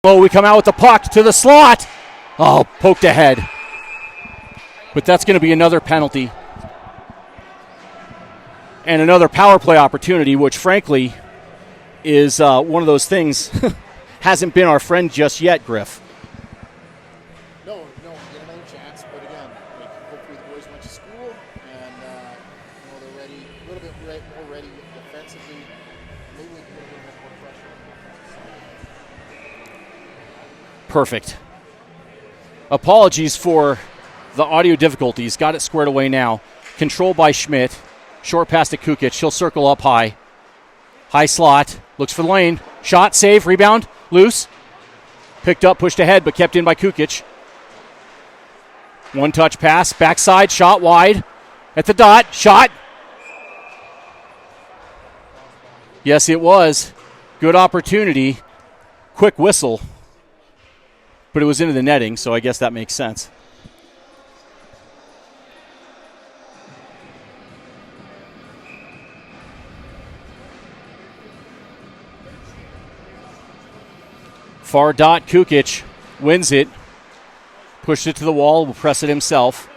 Oh, we come out with the puck to the slot. Oh, poked ahead. But that's going to be another penalty. And another power play opportunity, which frankly is one of those things hasn't been our friend just yet, Griff. No, get another chance. But again, hopefully the boys went to school and they're ready, a little bit more ready defensively. Maybe we can get a little bit more pressure. Perfect. Apologies for the audio difficulties. Got it squared away now. Control by Schmidt. Short pass to Kukic. He'll circle up high. High slot. Looks for the lane. Shot, save, rebound, loose. Picked up, pushed ahead, but kept in by Kukic. One touch pass. Backside, shot wide. At the dot. Shot. Yes, it was. Good opportunity. Quick whistle. But it was into the netting, so I guess that makes sense. Far dot, Kukic wins it. Pushed it to the wall, will press it himself.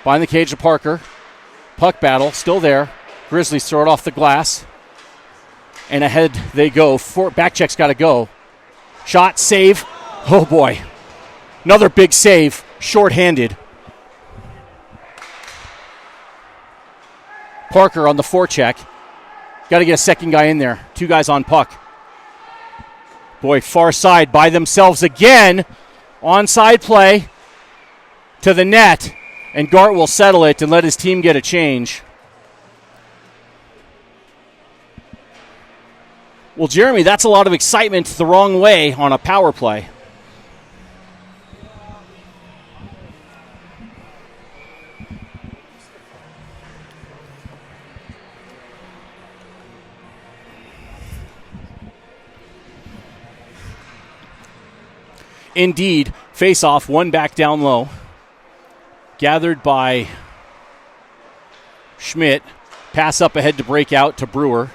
Behind the cage to Parker. Puck battle, still there. Grizzlies throw it off the glass. And ahead they go. Back check's got to go. Shot, save. Oh boy. Another big save, shorthanded. Parker on the forecheck. Got to get a second guy in there. Two guys on puck. Boy, far side by themselves again. Onside play to the net. And Gart will settle it and let his team get a change. Well, Jeremy, that's a lot of excitement the wrong way on a power play. Indeed, face-off, one back down low. Gathered by Schmidt. Pass up ahead to break out to Brewer.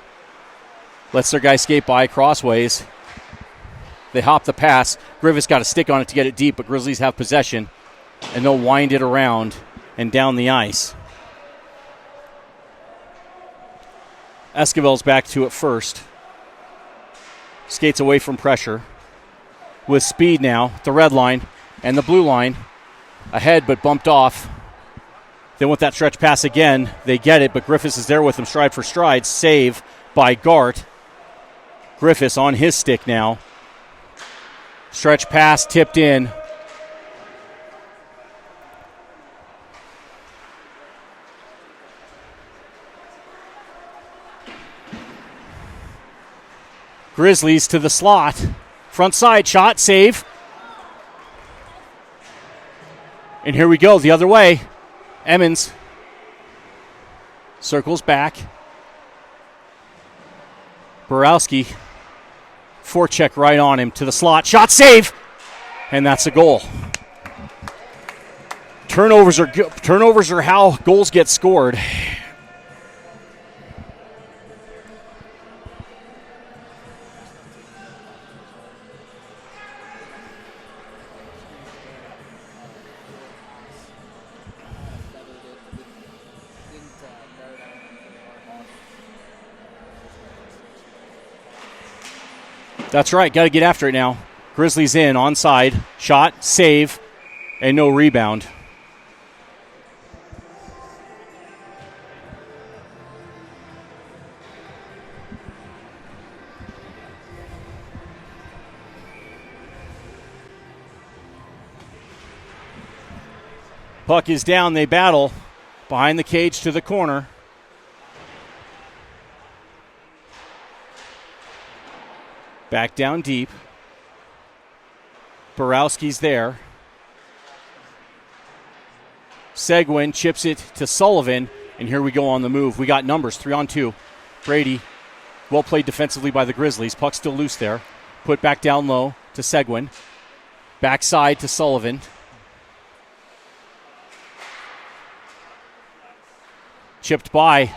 Lets their guy skate by crossways. They hop the pass. Griffith's got a stick on it to get it deep, but Grizzlies have possession. And they'll wind it around and down the ice. Esquivel's back to it first. Skates away from pressure. With speed now, the red line and the blue line. Ahead, but bumped off. They want that stretch pass again. They get it, but Griffiths is there with them stride for stride. Save by Gart. Griffiths on his stick now. Stretch pass tipped in. Grizzlies to the slot. Front side shot, save. And here we go, the other way. Emmons circles back. Borowski, forecheck right on him to the slot. Shot, save. And that's a goal. Turnovers are how goals get scored. That's right, got to get after it now. Grizzlies in, onside, shot, save, and no rebound. Puck is down, they battle. Behind the cage to the corner. Back down deep. Borowski's there. Seguin chips it to Sullivan, and here we go on the move. We got numbers, 3-on-2. Brady, well played defensively by the Grizzlies. Puck still loose there. Put back down low to Seguin. Backside to Sullivan. Chipped by.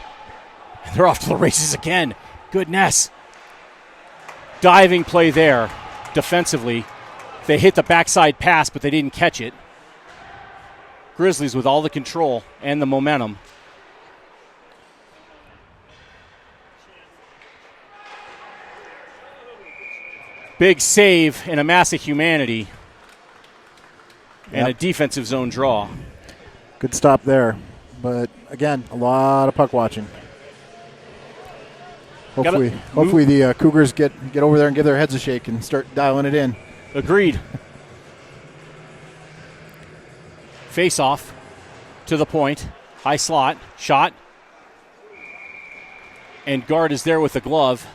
They're off to the races again. Goodness. Diving play there defensively. They hit the backside pass, but they didn't catch it. Grizzlies with all the control and the momentum. Big save and a mass of humanity. And a defensive zone draw. Good stop there. But, again, a lot of puck watching. Hopefully the Cougars get over there and give their heads a shake and start dialing it in. Agreed. Face off to the point. High slot. Shot. And guard is there with the glove.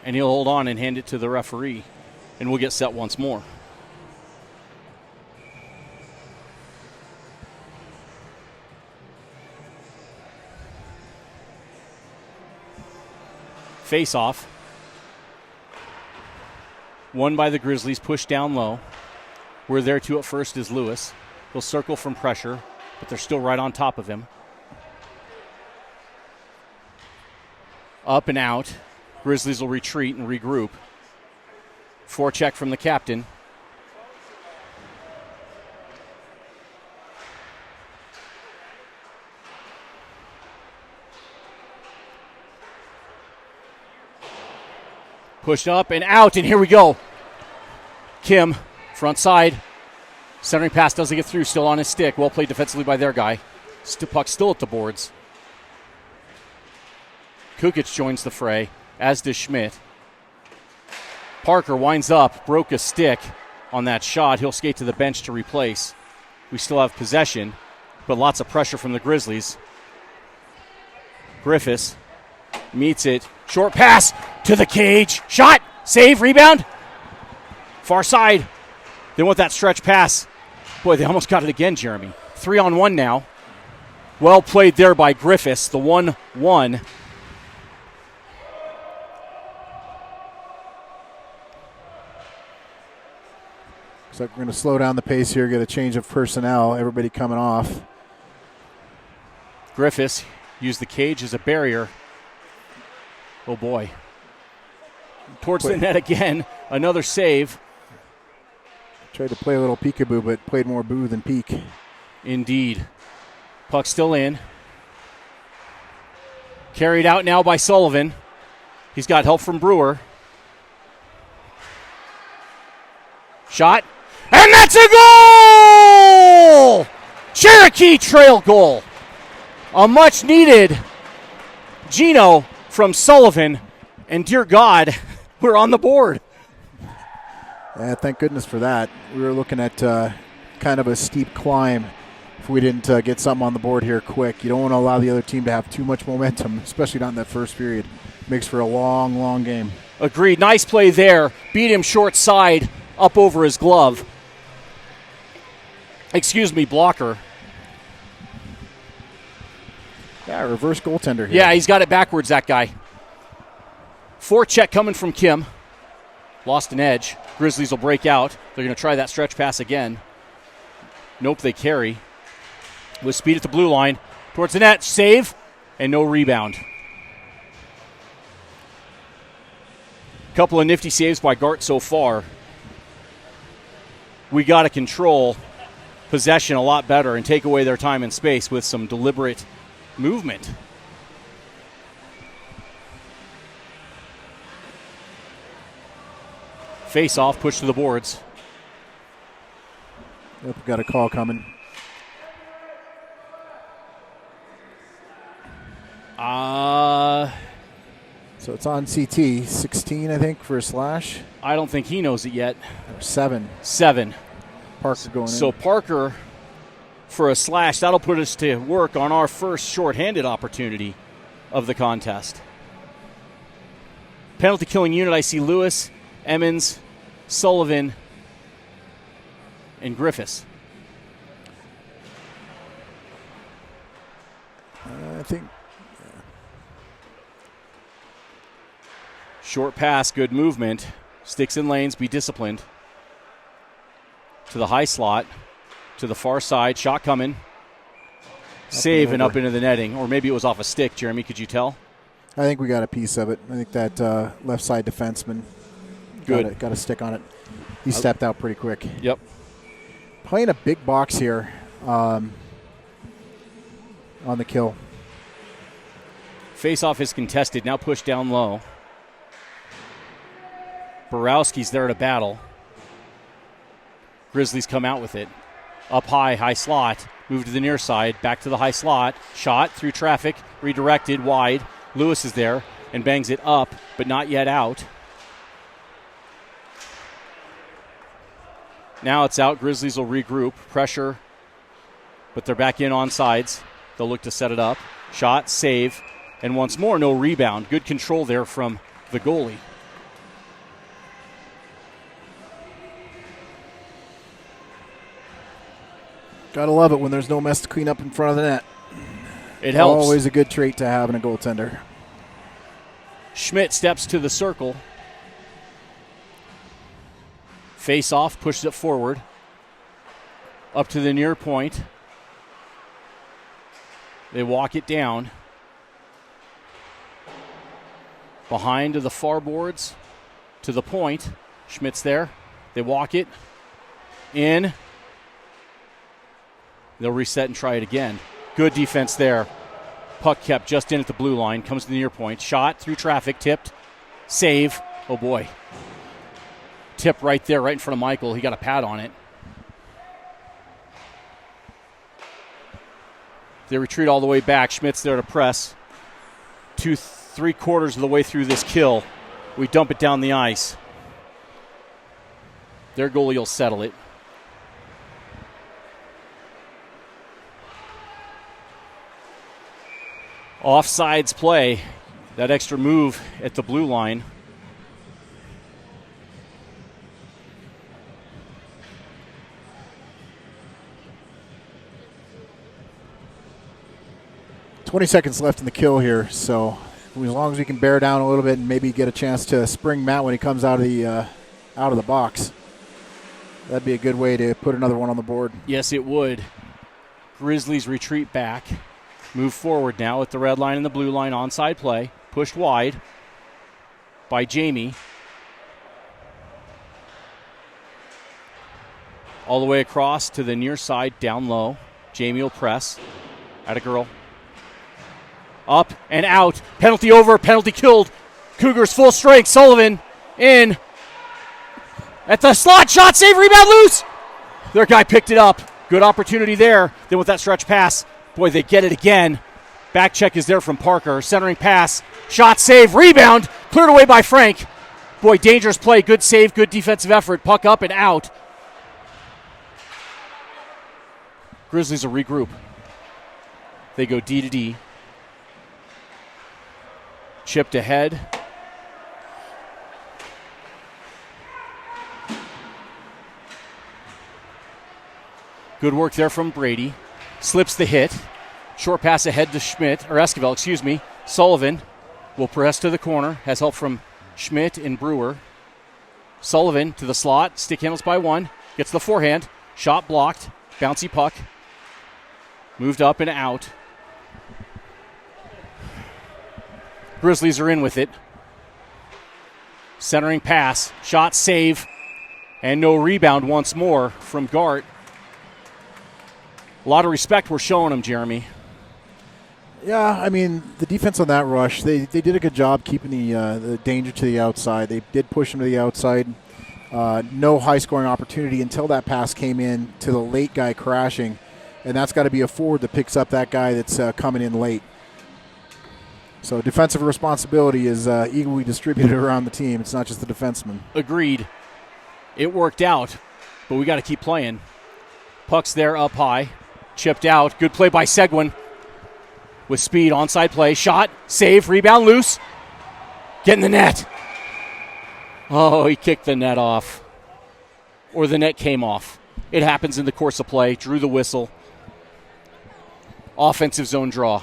And he'll hold on and hand it to the referee. And we'll get set once more. Face off. Won by the Grizzlies, pushed down low. We're there to at first is Lewis. He'll circle from pressure, but they're still right on top of him. Up and out. Grizzlies will retreat and regroup. Forecheck from the captain. Pushed up and out, and here we go. Kim, front side. Centering pass doesn't get through, still on his stick. Well played defensively by their guy. Puck still at the boards. Kukic joins the fray, as does Schmidt. Parker winds up, broke a stick on that shot. He'll skate to the bench to replace. We still have possession, but lots of pressure from the Grizzlies. Griffiths meets it. Short pass to the cage. Shot. Save. Rebound. Far side. They want that stretch pass. Boy, they almost got it again, Jeremy. 3-on-1 now. Well played there by Griffiths. The 1-1. Looks like we're going to slow down the pace here, get a change of personnel. Everybody coming off. Griffiths used the cage as a barrier. Oh, boy. Towards the net again. Another save. Tried to play a little peekaboo, but played more boo than peek. Indeed. Puck still in. Carried out now by Sullivan. He's got help from Brewer. Shot. And that's a goal! Cherokee Trail goal. A much-needed Gino from Sullivan, and dear God, we're on the board. Thank goodness for that. We were looking at kind of a steep climb if we didn't get something on the board here quick. You don't want to allow the other team to have too much momentum, especially not in that first period. Makes for a long, long game. Agreed. Nice play there. Beat him short side up over his glove. Excuse me, blocker. Yeah, reverse goaltender here. Yeah, he's got it backwards, that guy. Forecheck coming from Kim. Lost an edge. Grizzlies will break out. They're going to try that stretch pass again. Nope, they carry. With speed at the blue line. Towards the net. Save. And no rebound. Couple of nifty saves by Gart so far. We got to control possession a lot better and take away their time and space with some deliberate movement. Face off, push to the boards. Yep, we've got a call coming. So it's on CT. 16, I think, for a slash. I don't think he knows it yet. Or 7. 7. Parker going in. So Parker for a slash. That'll put us to work on our first shorthanded opportunity of the contest. Penalty killing unit, I see Lewis, Emmons, Sullivan, and Griffiths. I think. Short pass, good movement. Sticks in lanes, be disciplined. To the high slot, to the far side. Shot coming. Save and up into the netting. Or maybe it was off a stick, Jeremy. Could you tell? I think we got a piece of it. I think that left side defenseman Good. Got a stick on it. He stepped out pretty quick. Yep. Playing a big box here on the kill. Face-off is contested, now pushed down low. Borowski's there to battle. Grizzlies come out with it. Up high, high slot. Move to the near side, back to the high slot. Shot through traffic, redirected, wide. Lewis is there and bangs it up, but not yet out. Now it's out. Grizzlies will regroup. Pressure, but they're back in on sides. They'll look to set it up. Shot, save, and once more, no rebound. Good control there from the goalie. Gotta love it when there's no mess to clean up in front of the net. It helps. Always a good trait to have in a goaltender. Schmidt steps to the circle. Face off, pushes it forward. Up to the near point. They walk it down. Behind to the far boards. To the point. Schmidt's there. They walk it. In. They'll reset and try it again. Good defense there. Puck kept just in at the blue line. Comes to the near point. Shot through traffic. Tipped. Save. Oh, boy. Tip right there, right in front of Michael. He got a pad on it. They retreat all the way back. Schmidt's there to press. 3/4 of the way through this kill. We dump it down the ice. Their goalie will settle it. Offsides play. That extra move at the blue line. $20 left in the kill here, so as long as we can bear down a little bit and maybe get a chance to spring Matt when he comes out of the box, that'd be a good way to put another one on the board. Yes, it would. Grizzlies retreat back. Move forward now at the red line and the blue line. Onside play. Pushed wide by Jamie. All the way across to the near side, down low. Jamie will press. Atta girl. Up and out. Penalty over. Penalty killed. Cougars full strength. Sullivan in. At the slot. Shot. Save. Rebound. Loose. Their guy picked it up. Good opportunity there. Then with that stretch pass. Boy, they get it again. Back check is there from Parker. Centering pass. Shot. Save. Rebound. Cleared away by Frank. Boy, dangerous play. Good save. Good defensive effort. Puck up and out. Grizzlies will regroup. They go D to D. Chipped ahead. Good work there from Brady. Slips the hit. Short pass ahead to Schmidt, or Esquivel, excuse me. Sullivan will press to the corner. Has help from Schmidt and Brewer. Sullivan to the slot. Stick handles by one. Gets the forehand. Shot blocked. Bouncy puck. Moved up and out. Grizzlies are in with it. Centering pass. Shot, save. And no rebound once more from Gart. A lot of respect we're showing him, Jeremy. Yeah, I mean, the defense on that rush, they did a good job keeping the danger to the outside. They did push him to the outside. No high-scoring opportunity until that pass came in to the late guy crashing. And that's got to be a forward that picks up that guy that's coming in late. So defensive responsibility is equally distributed around the team. It's not just the defenseman. Agreed. It worked out, but we got to keep playing. Puck's there up high. Chipped out. Good play by Seguin. With speed, onside play. Shot, save, rebound, loose. Get in the net. Oh, he kicked the net off. Or the net came off. It happens in the course of play. Drew the whistle. Offensive zone draw.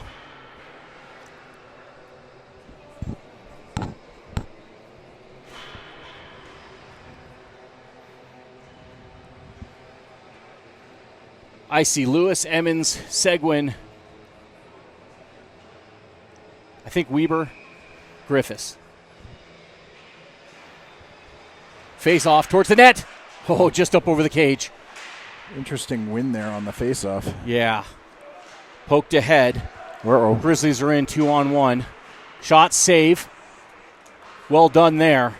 I see Lewis, Emmons, Seguin, I think Weber, Griffiths. Face off towards the net. Oh, just up over the cage. Interesting win there on the face-off. Yeah. Poked ahead. Grizzlies are in 2-on-1. Shot, save. Well done there.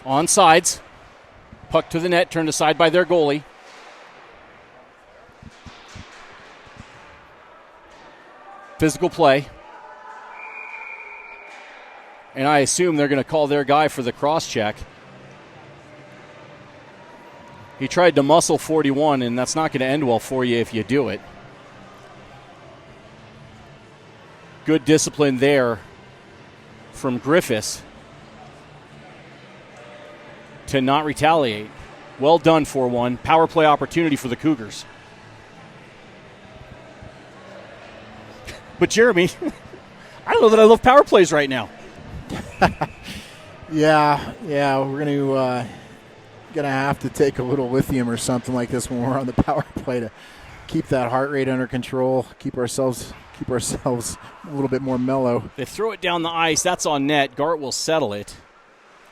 Onsides. Puck to the net, turned aside by their goalie. Physical play. And I assume they're going to call their guy for the cross check. He tried to muscle 41, and that's not going to end well for you if you do it. Good discipline there from Griffiths to not retaliate. Well done, 4-1. Power play opportunity for the Cougars. But Jeremy, I don't know that I love power plays right now. Yeah, we're gonna have to take a little lithium or something like this when we're on the power play to keep that heart rate under control, keep ourselves a little bit more mellow. They throw it down the ice. That's on net. Gart will settle it.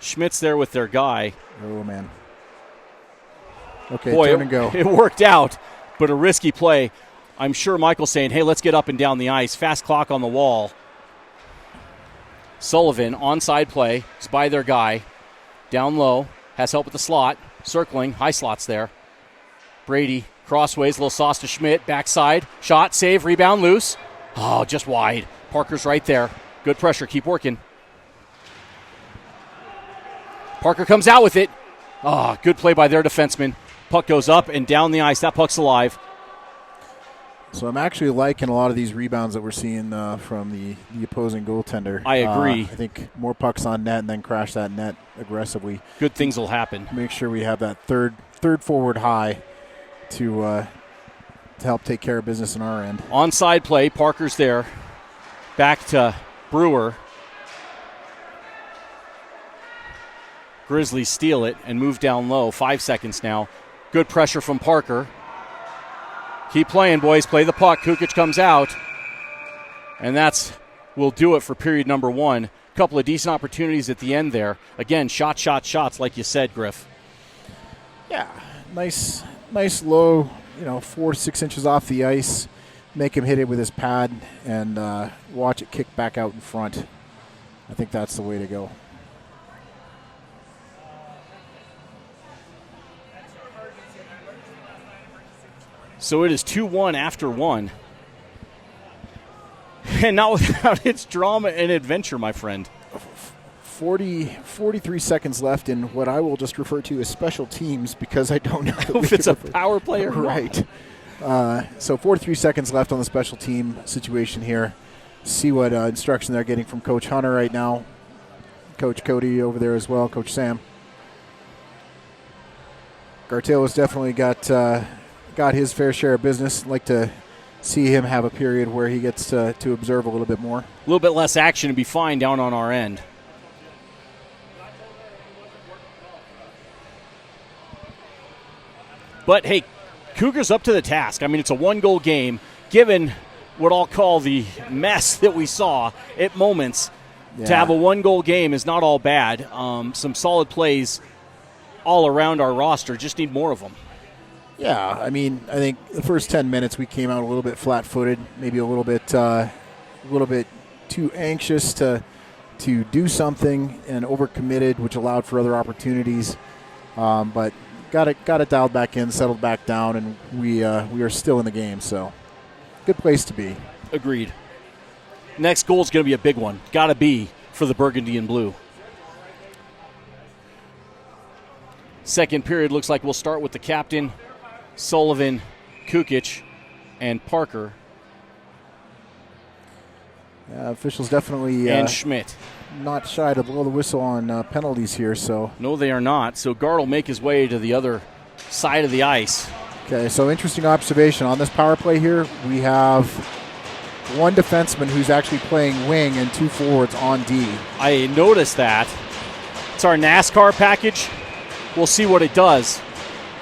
Schmidt's there with their guy. Oh, man. Okay, Boy, turn and go. It worked out, but a risky play. I'm sure Michael's saying, hey, let's get up and down the ice. Fast clock on the wall. Sullivan, onside play. It's by their guy. Down low. Has help with the slot. Circling. High slots there. Brady, crossways. Little sauce to Schmidt. Backside. Shot, save, rebound, loose. Oh, just wide. Parker's right there. Good pressure. Keep working. Parker comes out with it. Oh, good play by their defenseman. Puck goes up and down the ice. That puck's alive. So I'm actually liking a lot of these rebounds that we're seeing from the opposing goaltender. I agree. I think more pucks on net and then crash that net aggressively. Good things will happen. Make sure we have that third forward high to help take care of business on our end. Onside play. Parker's there. Back to Brewer. Grizzlies steal it and move down low. 5 seconds now. Good pressure from Parker. Keep playing, boys. Play the puck. Kukic comes out. And will do it for period number 1. Couple of decent opportunities at the end there. Again, shots, like you said, Griff. Yeah, nice low, 4 to 6 inches off the ice. Make him hit it with his pad and watch it kick back out in front. I think that's the way to go. So it is 2-1 after 1. And not without its drama and adventure, my friend. 43 seconds left in what I will just refer to as special teams because I don't know if it's a power play or right. So 43 seconds left on the special team situation here. See what instruction they're getting from Coach Hunter right now. Coach Cody over there as well, Coach Sam. Gartelo's definitely got his fair share of business. I'd like to see him have a period where he gets to observe a little bit more. A little bit less action and be fine down on our end. But, hey, Cougars up to the task. I mean, it's a one-goal game. Given what I'll call the mess that we saw at moments, to have a one-goal game is not all bad. Some solid plays all around our roster. Just need more of them. Yeah, I mean, I think the first 10 minutes we came out a little bit flat-footed, maybe a little bit too anxious to do something and overcommitted, which allowed for other opportunities. But got it dialed back in, settled back down, and we are still in the game. So, good place to be. Agreed. Next goal is going to be a big one. Got to be for the Burgundy and Blue. Second period looks like we'll start with the captain, Sullivan, Kukic, and Parker. Officials definitely and Schmidt. Not shy to blow the whistle on penalties here. So no, they are not. So Gard will make his way to the other side of the ice. Okay, so interesting observation. On this power play here, we have one defenseman who's actually playing wing and 2 forwards on D. I noticed that. It's our NASCAR package. We'll see what it does.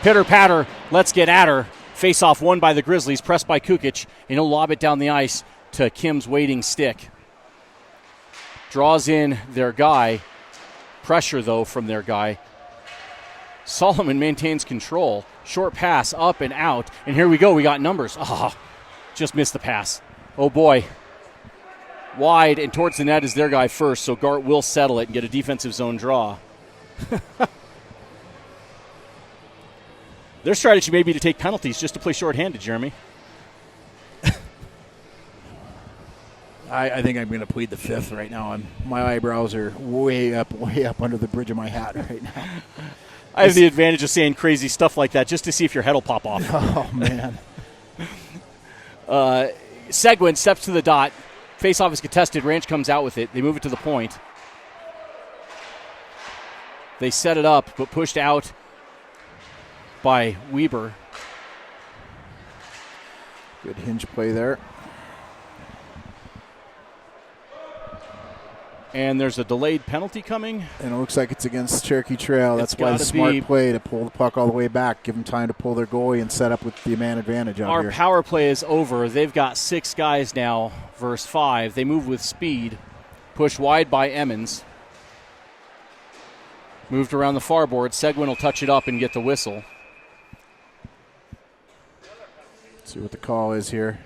Pitter-patter, let's get at her. Face-off won by the Grizzlies, pressed by Kukic, and he'll lob it down the ice to Kim's waiting stick. Draws in their guy. Pressure, though, from their guy. Solomon maintains control. Short pass, up and out. And here we go. We got numbers. Just missed the pass. Oh, boy. Wide and towards the net is their guy first, so Gart will settle it and get a defensive zone draw. Their strategy may be to take penalties just to play shorthanded, Jeremy. I think I'm going to plead the fifth right now. My eyebrows are way up under the bridge of my hat right now. I have the advantage of saying crazy stuff like that just to see if your head will pop off. Oh, man. Seguin steps to the dot. Face-off is contested. Ranch comes out with it. They move it to the point. They set it up, but pushed out by Weber. Good hinge play there. And there's a delayed penalty coming. And it looks like it's against Cherokee Trail. That's why it's a smart play to pull the puck all the way back, give them time to pull their goalie and set up with the man advantage out here. Our power play is over. They've got 6 guys now versus 5. They move with speed. Pushed wide by Emmons. Moved around the far board. Seguin will touch it up and get the whistle. Let's see what the call is here.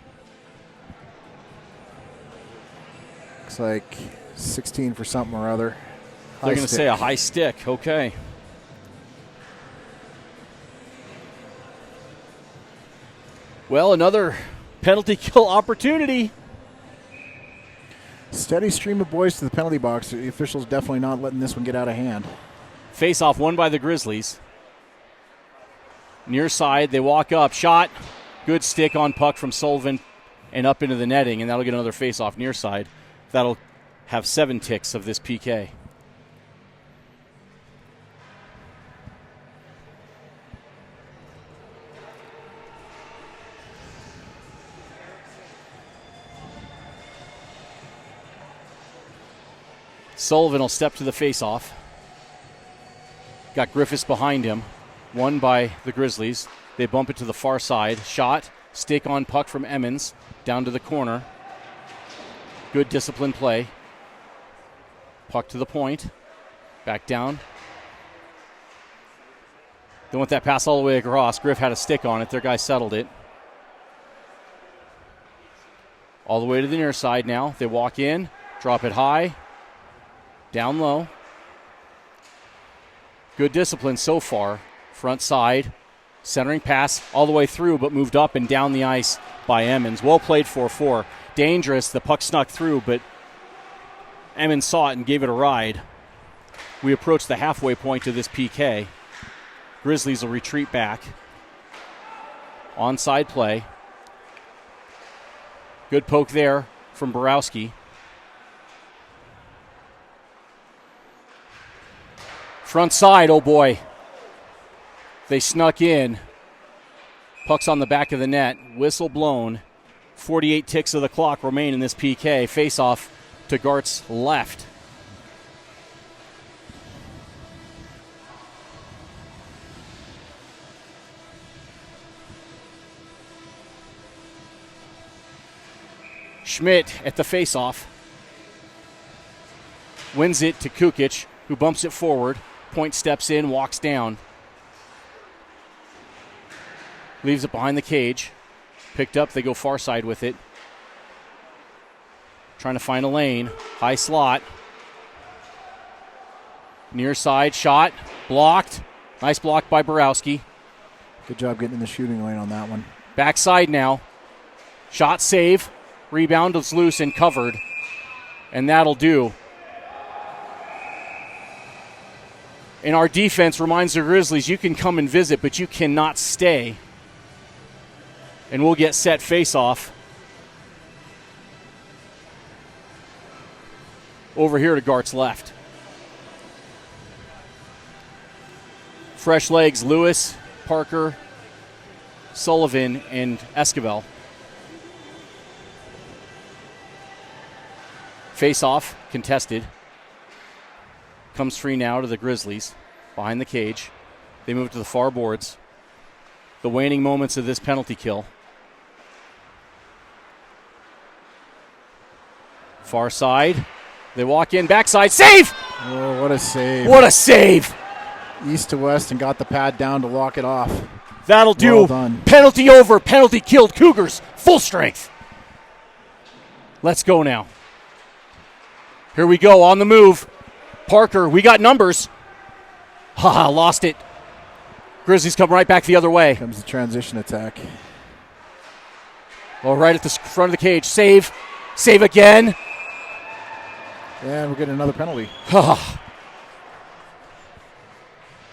Looks like 16 for something or other. They're going to say a high stick. Okay. Well, another penalty kill opportunity. Steady stream of boys to the penalty box. The officials definitely not letting this one get out of hand. Face-off won by the Grizzlies. Near side, they walk up. Shot. Good stick on puck from Sullivan and up into the netting, and that'll get another face-off near side. That'll have 7 ticks of this PK. Sullivan will step to the face-off. Got Griffiths behind him. Won by the Grizzlies. They bump it to the far side. Shot. Stick on puck from Emmons. Down to the corner. Good disciplined play. Puck to the point. Back down. They want that pass all the way across. Griff had a stick on it. Their guy settled it. All the way to the near side now. They walk in. Drop it high. Down low. Good discipline so far. Front side. Centering pass all the way through, but moved up and down the ice by Emmons. Well played 4-4. Dangerous. The puck snuck through, but Emmons saw it and gave it a ride. We approach the halfway point of this PK. Grizzlies will retreat back. Onside play. Good poke there from Borowski. Front side, oh boy. They snuck in. Puck's on the back of the net. Whistle blown. 48 ticks of the clock remain in this PK. Face-off to Gart's left. Schmidt at the face-off. Wins it to Kukic, who bumps it forward. Point steps in, walks down. Leaves it behind the cage. Picked up, they go far side with it. Trying to find a lane. High slot. Near side, shot. Blocked. Nice block by Borowski. Good job getting in the shooting lane on that one. Backside now. Shot save. Rebound is loose and covered. And that'll do. And our defense reminds the Grizzlies, you can come and visit, but you cannot stay. And we'll get set face-off. Over here to Gart's left. Fresh legs, Lewis, Parker, Sullivan, and Esquivel. Face-off, contested. Comes free now to the Grizzlies, behind the cage. They move to the far boards. The waning moments of this penalty kill. Far side. They walk in, backside, save! Oh, what a save. What a save! East to west and got the pad down to lock it off. That'll do. Well done. Penalty over, penalty killed. Cougars, full strength. Let's go now. Here we go, on the move. Parker, we got numbers. Haha, lost it. Grizzlies come right back the other way. Comes the transition attack. Oh, right at the front of the cage. Save. Save again. And we're getting another penalty.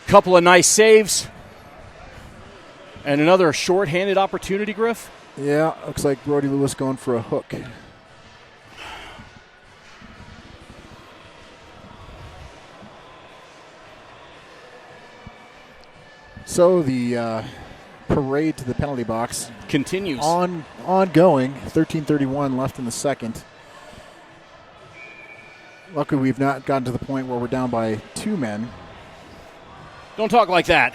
Couple of nice saves. And another short-handed opportunity, Griff. Yeah, looks like Brody Lewis going for a hook. So the parade to the penalty box continues. Ongoing. 13:31 left in the second. Luckily, we've not gotten to the point where we're down by 2 men. Don't talk like that.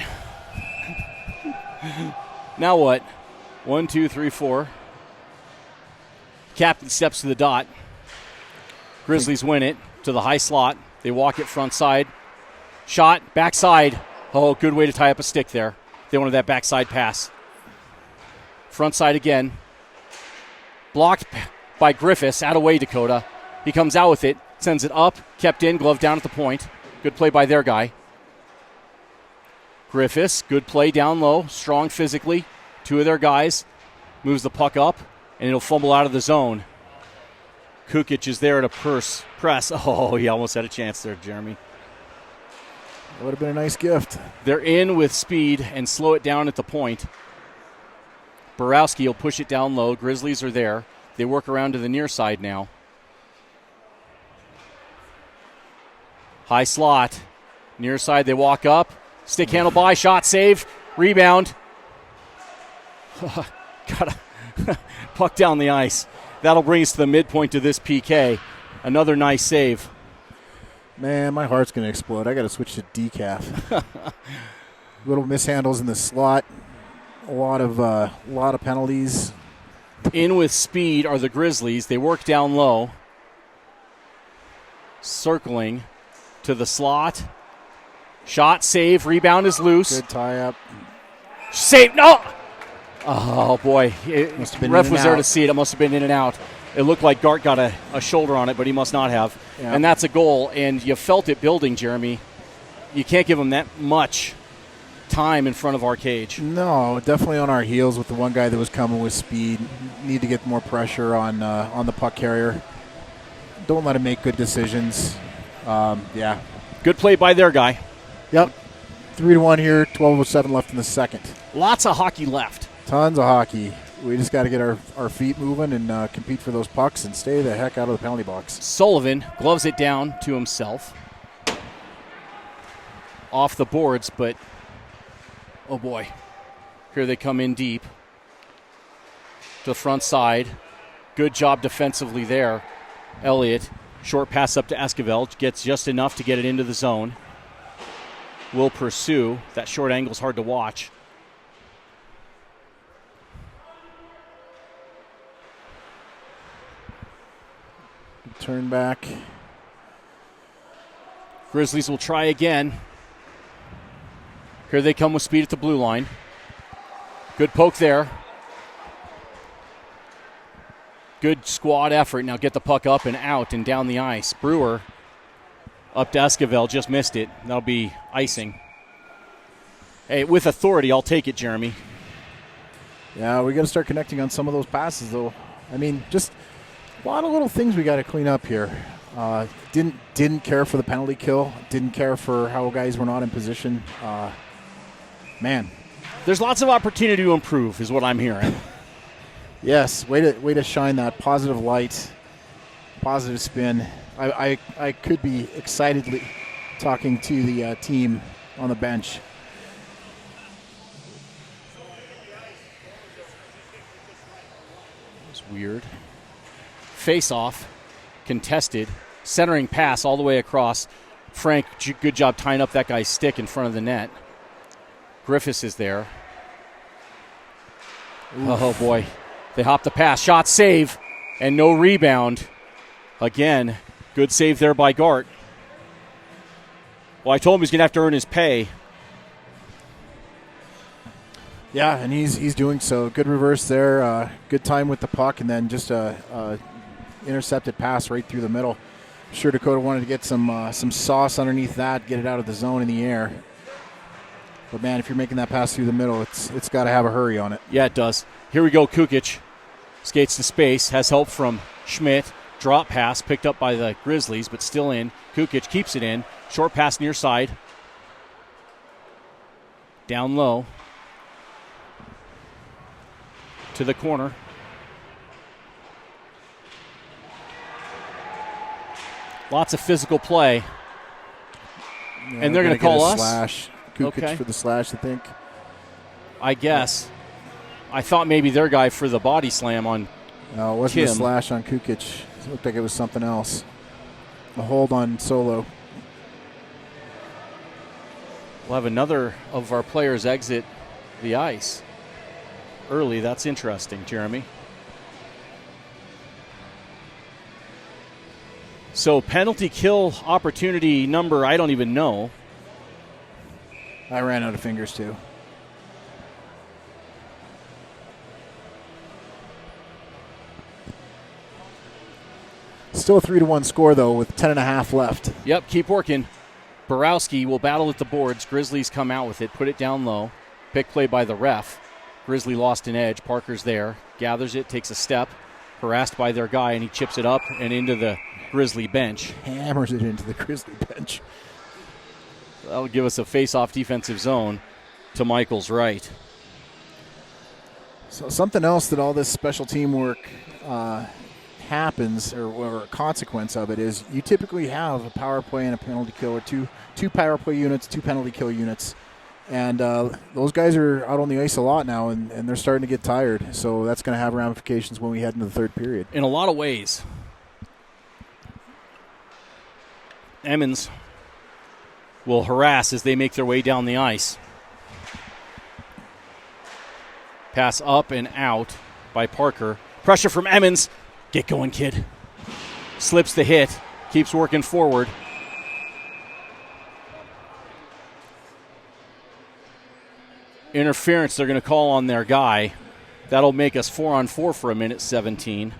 Now what? 1, 2, 3, 4. Captain steps to the dot. Grizzlies win it to the high slot. They walk it front side. Shot, backside. Oh, good way to tie up a stick there. They wanted that backside pass. Front side again. Blocked by Griffiths, out of way, Dakota. He comes out with it, sends it up, kept in, glove down at the point. Good play by their guy. Griffiths, good play down low, strong physically. 2 of their guys. Moves the puck up, and it'll fumble out of the zone. Kukic is there at a press. Oh, he almost had a chance there, Jeremy. That would have been a nice gift. They're in with speed and slow it down at the point. Borowski will push it down low. Grizzlies are there. They work around to the near side now. High slot. Near side, they walk up. Stick handle by, shot, save, rebound. Got a puck down the ice. That'll bring us to the midpoint of this PK. Another nice save. Man, my heart's going to explode. I got to switch to decaf. Little mishandles in the slot. A lot of penalties. In with speed are the Grizzlies. They work down low. Circling to the slot. Shot, save, rebound is loose. Good tie-up. Save, no! Oh, boy. Must have been Ref in was and there out. to see it. It must have been in and out. It looked like Gart got a shoulder on it, but he must not have. Yeah. And that's a goal, and you felt it building, Jeremy. You can't give them that much time in front of our cage. No, definitely on our heels with the one guy that was coming with speed. Need to get more pressure on the puck carrier. Don't let him make good decisions. Yeah. Good play by their guy. Yep. 3-1 here, 12:07 left in the second. Lots of hockey left. Tons of hockey. We just got to get our feet moving and compete for those pucks and stay the heck out of the penalty box. Sullivan gloves it down to himself. Off the boards, but oh boy. Here they come in deep. To the front side. Good job defensively there. Elliott, short pass up to Esquivel, gets just enough to get it into the zone. Will pursue. That short angle's hard to watch. Turn back. Grizzlies will try again. Here they come with speed at the blue line. Good poke there. Good squad effort. Now get the puck up and out and down the ice. Brewer up to Esquivel, just missed it. That'll be icing. Hey, with authority, I'll take it, Jeremy. Yeah, we got to start connecting on some of those passes, though. I mean, just a lot of little things we got to clean up here. Didn't care for the penalty kill. Didn't care for how guys were not in position. Man, there's lots of opportunity to improve, is what I'm hearing. Yes, way to shine that positive light, positive spin. I could be excitedly talking to the team on the bench. It's weird. Face off, contested, centering pass all the way across. Frank, good job tying up that guy's stick in front of the net. Griffiths is there. Oof. Oh boy. They hop the pass. Shot, save, and no rebound. Again, Good save there by Gart. Well, I told him he's going to have to earn his pay. Yeah, and he's doing so. Good reverse there. Good time with the puck, and then just a intercepted pass right through the middle. I'm sure Dakota wanted to get some sauce underneath that, get it out of the zone in the air. But, man, if you're making that pass through the middle, it's got to have a hurry on it. Yeah, it does. Here we go, Kukic. Skates to space, has help from Schmidt. Drop pass picked up by the Grizzlies, but still in. Kukic keeps it in. Short pass near side. Down low. To the corner. Lots of physical play. Yeah, and they're going to call us? Slash. Kukic Okay. for the slash, I think. I guess. I thought maybe their guy for the body slam on No, it wasn't Kim. a slash on Kukic. It looked like it was something else. A hold on Solo. We'll have another of our players exit the ice early. That's interesting, Jeremy. So penalty kill opportunity number, I don't even know. I ran out of fingers, too. Still a 3-1 score, though, with 10.5 left. Yep, keep working. Borowski will battle at the boards. Grizzlies come out with it, put it down low. Pick play by the ref. Grizzly lost an edge. Parker's there. Gathers it, takes a step. Harassed by their guy, and he chips it up and into the Grizzly bench. Hammers it into the Grizzly bench. That'll give us a face-off defensive zone to Michael's right. So something else that all this special teamwork happens, or a consequence of it, is you typically have a power play and a penalty kill, or two power play units, 2 penalty kill units. And those guys are out on the ice a lot now, and they're starting to get tired. So that's going to have ramifications when we head into the third period. In a lot of ways. Emmons will harass as they make their way down the ice. Pass up and out by Parker. Pressure from Emmons. Get going, kid. Slips the hit. Keeps working forward. Interference they're going to call on their guy. That'll make us 4-on-4 for a minute 17.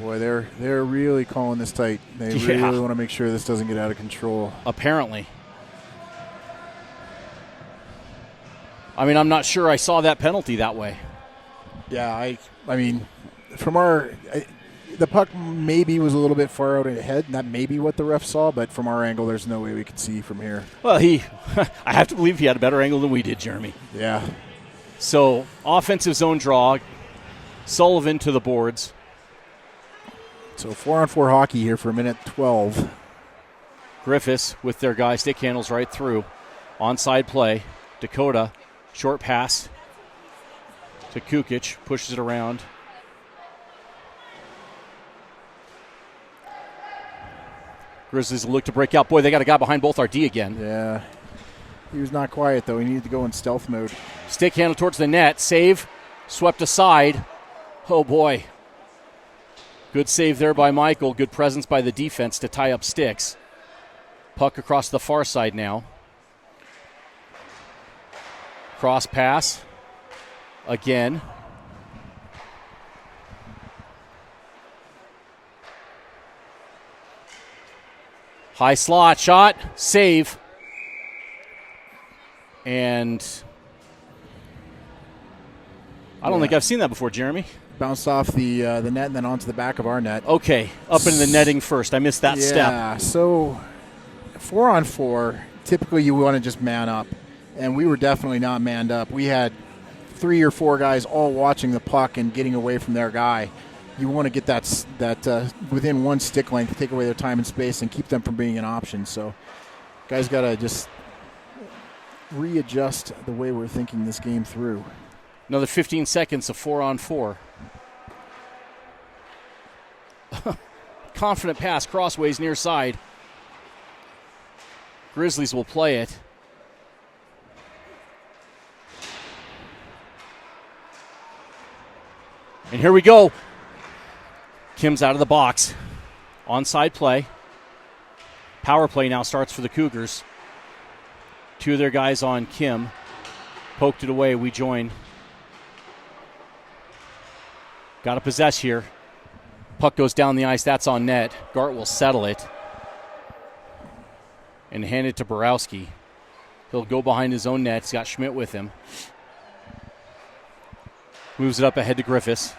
Boy, they're really calling this tight. They really want to make sure this doesn't get out of control. Apparently. I mean, I'm not sure I saw that penalty that way. Yeah, I mean, from the puck maybe was a little bit far out ahead, and that may be what the ref saw, but from our angle, there's no way we could see from here. Well, I have to believe he had a better angle than we did, Jeremy. Yeah. So, offensive zone draw. Sullivan to the boards. So 4-on-4 hockey here for a minute 12. Griffiths with their guy, stick handles right through. Onside play. Dakota, short pass to Kukic, pushes it around. Grizzlies look to break out. Boy, they got a guy behind both our D again. Yeah. He was not quiet, though. He needed to go in stealth mode. Stick handle towards the net. Save. Swept aside. Oh, boy. Good save there by Michael. Good presence by the defense to tie up sticks. Puck across the far side now. Cross pass. Again. High slot shot. Save. And I don't think I've seen that before, Jeremy. Bounced off the net and then onto the back of our net. Okay, up in the netting first. I missed that step. Yeah, so 4-on-4, typically you want to just man up. And we were definitely not manned up. We had 3 or 4 guys all watching the puck and getting away from their guy. You want to get that within one stick length, take away their time and space, and keep them from being an option. So guys got to just readjust the way we're thinking this game through. Another 15 seconds of 4-on-4. Confident pass, crossways near side. Grizzlies will play it. And here we go. Kim's out of the box. Onside play. Power play now starts for the Cougars. 2 of their guys on Kim. Poked it away. We join. Got to possess here. Puck goes down the ice. That's on net. Gart will settle it and hand it to Borowski. He'll go behind his own net. He's got Schmidt with him. Moves it up ahead to Griffiths.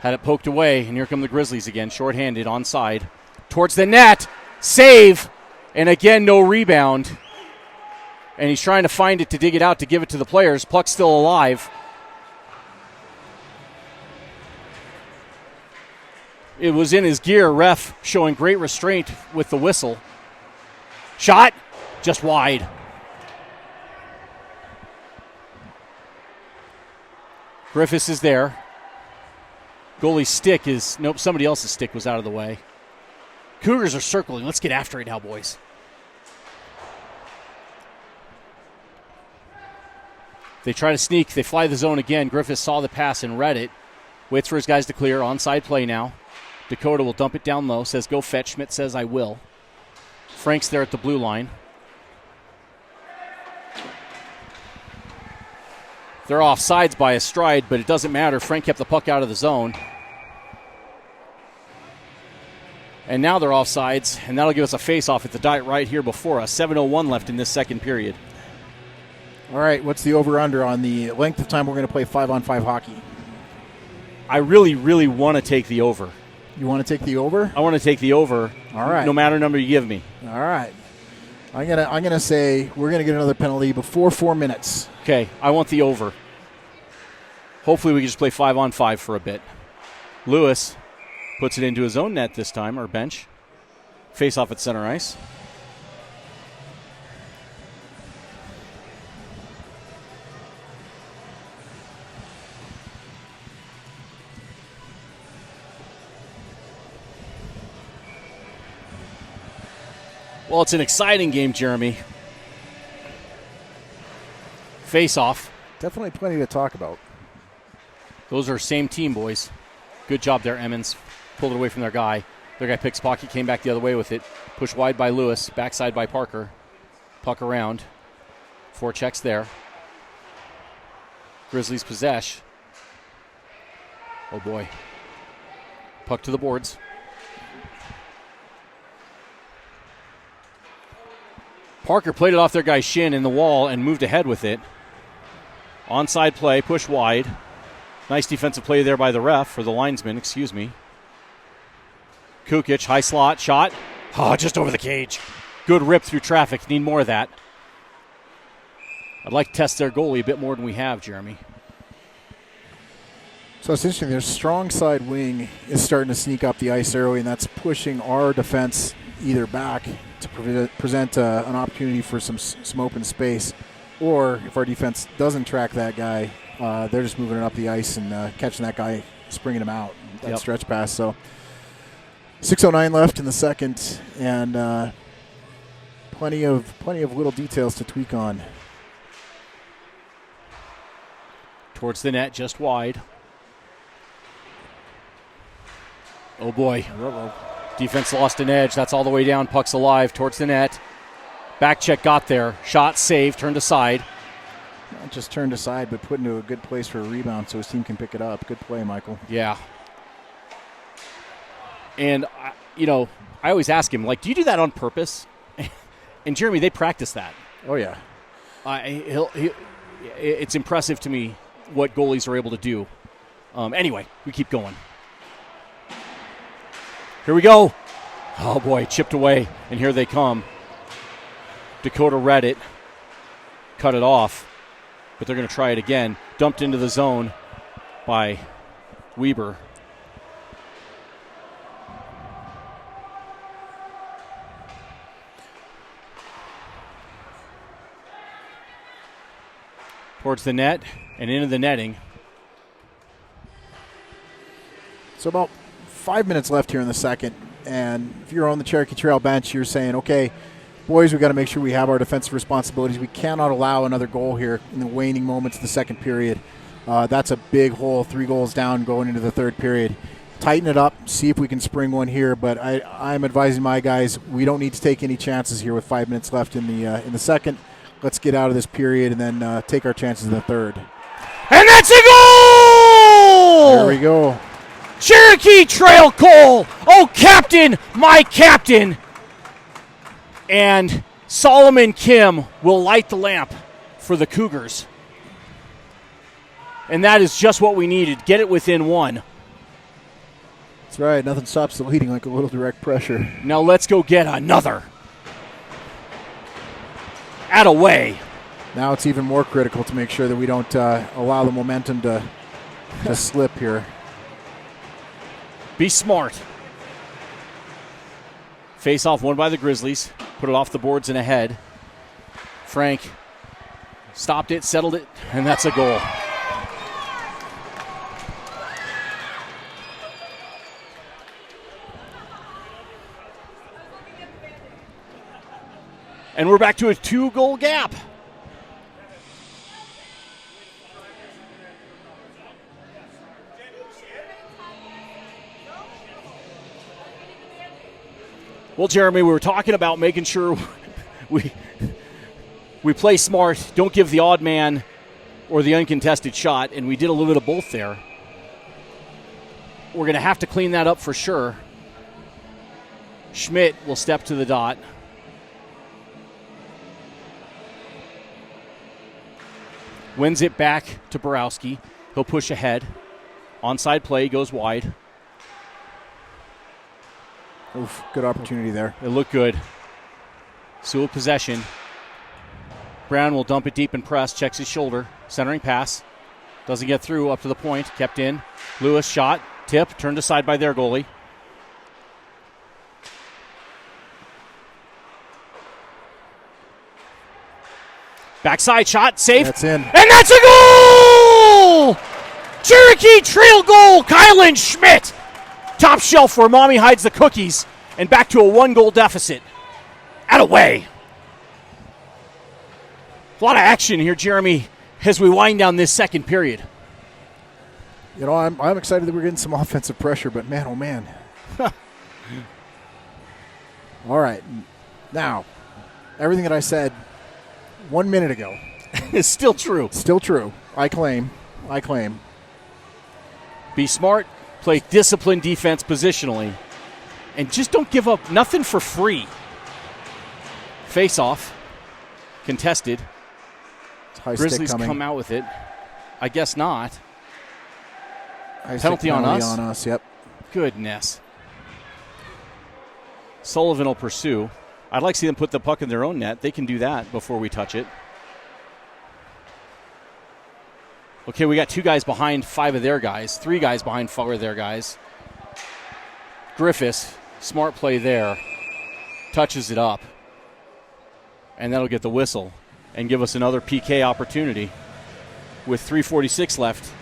Had it poked away, and here come the Grizzlies again. Shorthanded, onside. Towards the net. Save. And again, no rebound. And he's trying to find it to dig it out to give it to the players. Puck's still alive. It was in his gear. Ref showing great restraint with the whistle. Shot. Just wide. Griffiths is there. Goalie's stick is... Nope, somebody else's stick was out of the way. Cougars are circling. Let's get after it now, boys. They try to sneak. They fly the zone again. Griffiths saw the pass and read it. Waits for his guys to clear. Onside play now. Dakota will dump it down low. Says, go fetch. Schmidt says, I will. Frank's there at the blue line. They're off sides by a stride, but it doesn't matter. Frank kept the puck out of the zone. And now they're off sides, and that'll give us a face-off at the dot right here before us. 7:01 left in this second period. All right, what's the over-under on the length of time we're going to play 5-on-5 hockey? I really, really want to take the over. You want to take the over? I want to take the over. All right. No matter number you give me. All right. I'm gonna say we're gonna get another penalty before 4 minutes. Okay, I want the over. Hopefully we can just play 5-on-5 for a bit. Lewis puts it into his own net this time, or bench. Face off at center ice. Well, it's an exciting game, Jeremy. Face off. Definitely plenty to talk about. Those are same team, boys. Good job there, Emmons. Pulled it away from their guy. Their guy picks pocket, came back the other way with it. Pushed wide by Lewis, backside by Parker. Puck around. 4 checks there. Grizzlies possess. Oh, boy. Puck to the boards. Parker played it off their guy's shin in the wall and moved ahead with it. Onside play, push wide. Nice defensive play there by the ref, or the linesman, excuse me. Kukic, high slot, shot. Oh, just over the cage. Good rip through traffic. Need more of that. I'd like to test their goalie a bit more than we have, Jeremy. So it's interesting. Their strong side wing is starting to sneak up the ice early, and that's pushing our defense either back to present an opportunity for some open space, or if our defense doesn't track that guy, they're just moving it up the ice and catching that guy, springing him out. That stretch pass. So 6:09 left in the second, and plenty of little details to tweak on. Towards the net, just wide. Oh boy. Defense lost an edge. That's all the way down. Puck's alive towards the net. Back check got there. Shot saved. Turned aside. Not just turned aside, but put into a good place for a rebound so his team can pick it up. Good play, Michael. Yeah. And, I always ask him, do you do that on purpose? And, Jeremy, they practice that. Oh, yeah. It's impressive to me what goalies are able to do. Anyway, we keep going. Here we go. Oh, boy, chipped away, and here they come. Dakota read it, cut it off, but they're going to try it again. Dumped into the zone by Weber. Towards the net and into the netting. So about 5 minutes left here in the second, and if you're on the Cherokee Trail bench, you're saying, okay, boys, we've got to make sure we have our defensive responsibilities. We cannot allow another goal here in the waning moments of the second period. That's a big hole, 3 goals down going into the third period. tighten it up, see if we can spring one here. But I'm advising my guys, we don't need to take any chances here with 5 minutes left in the second. Let's get out of this period and then take our chances in the third. And that's a goal! There we go. Cherokee Trail goal! Oh, captain, my captain! And Solomon Kim will light the lamp for the Cougars. And that is just what we needed. Get it within one. That's right. Nothing stops the leading like a little direct pressure. Now let's go get another. At away. Now it's even more critical to make sure that we don't allow the momentum to slip here. Be smart. Face off won by the Grizzlies. Put it off the boards and ahead. Frank stopped it, settled it, and that's a goal. And we're back to a 2-goal gap. Well, Jeremy, we were talking about making sure we play smart, don't give the odd man or the uncontested shot, and we did a little bit of both there. We're going to have to clean that up for sure. Schmidt will step to the dot. Wins it back to Borowski. He'll push ahead. Onside play, goes wide. Oof, good opportunity there. It looked good. Sewell possession. Brown will dump it deep and press. Checks his shoulder. Centering pass. Doesn't get through up to the point. Kept in. Lewis shot. Tip. Turned aside by their goalie. Backside shot. Safe. That's in. And that's a goal! Cherokee Trail goal. Kylan Schmidt. Top shelf where mommy hides the cookies. And back to a 1-goal deficit. At away. A lot of action here, Jeremy, as we wind down this second period. You know, I'm excited that we're getting some offensive pressure, but man, oh man. All right. Now, everything that I said 1 minute ago is still true. Still true. I claim. Be smart, play disciplined defense positionally, and just don't give up nothing for free. Face off. Contested. High Grizzlies stick coming. come out with it. I guess not. High Penalty on us? on us, yep. Goodness. Sullivan will pursue. I'd like to see them put the puck in their own net. They can do that before we touch it. Okay, we got 2 guys behind 5 of their guys. 3 guys behind 4 of their guys. Griffiths, smart play there. Touches it up. And that'll get the whistle and give us another PK opportunity with 3:46 left.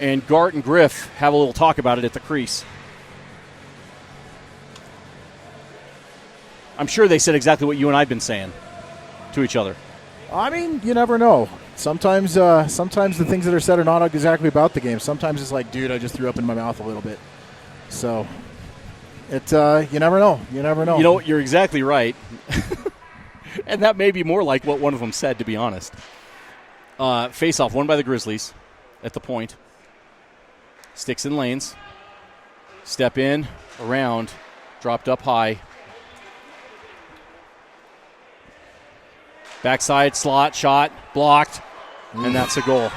And Gart and Griff have a little talk about it at the crease. I'm sure they said exactly what you and I have been saying to each other. I mean, you never know. Sometimes the things that are said are not exactly about the game. Sometimes it's like, dude, I just threw up in my mouth a little bit. So, you never know. You never know. You know, you're exactly right. And that may be more like what one of them said, to be honest. Face-off won by the Grizzlies at the point. Sticks in lanes. Step in, around, dropped up high. Backside slot, shot, blocked, and that's a goal.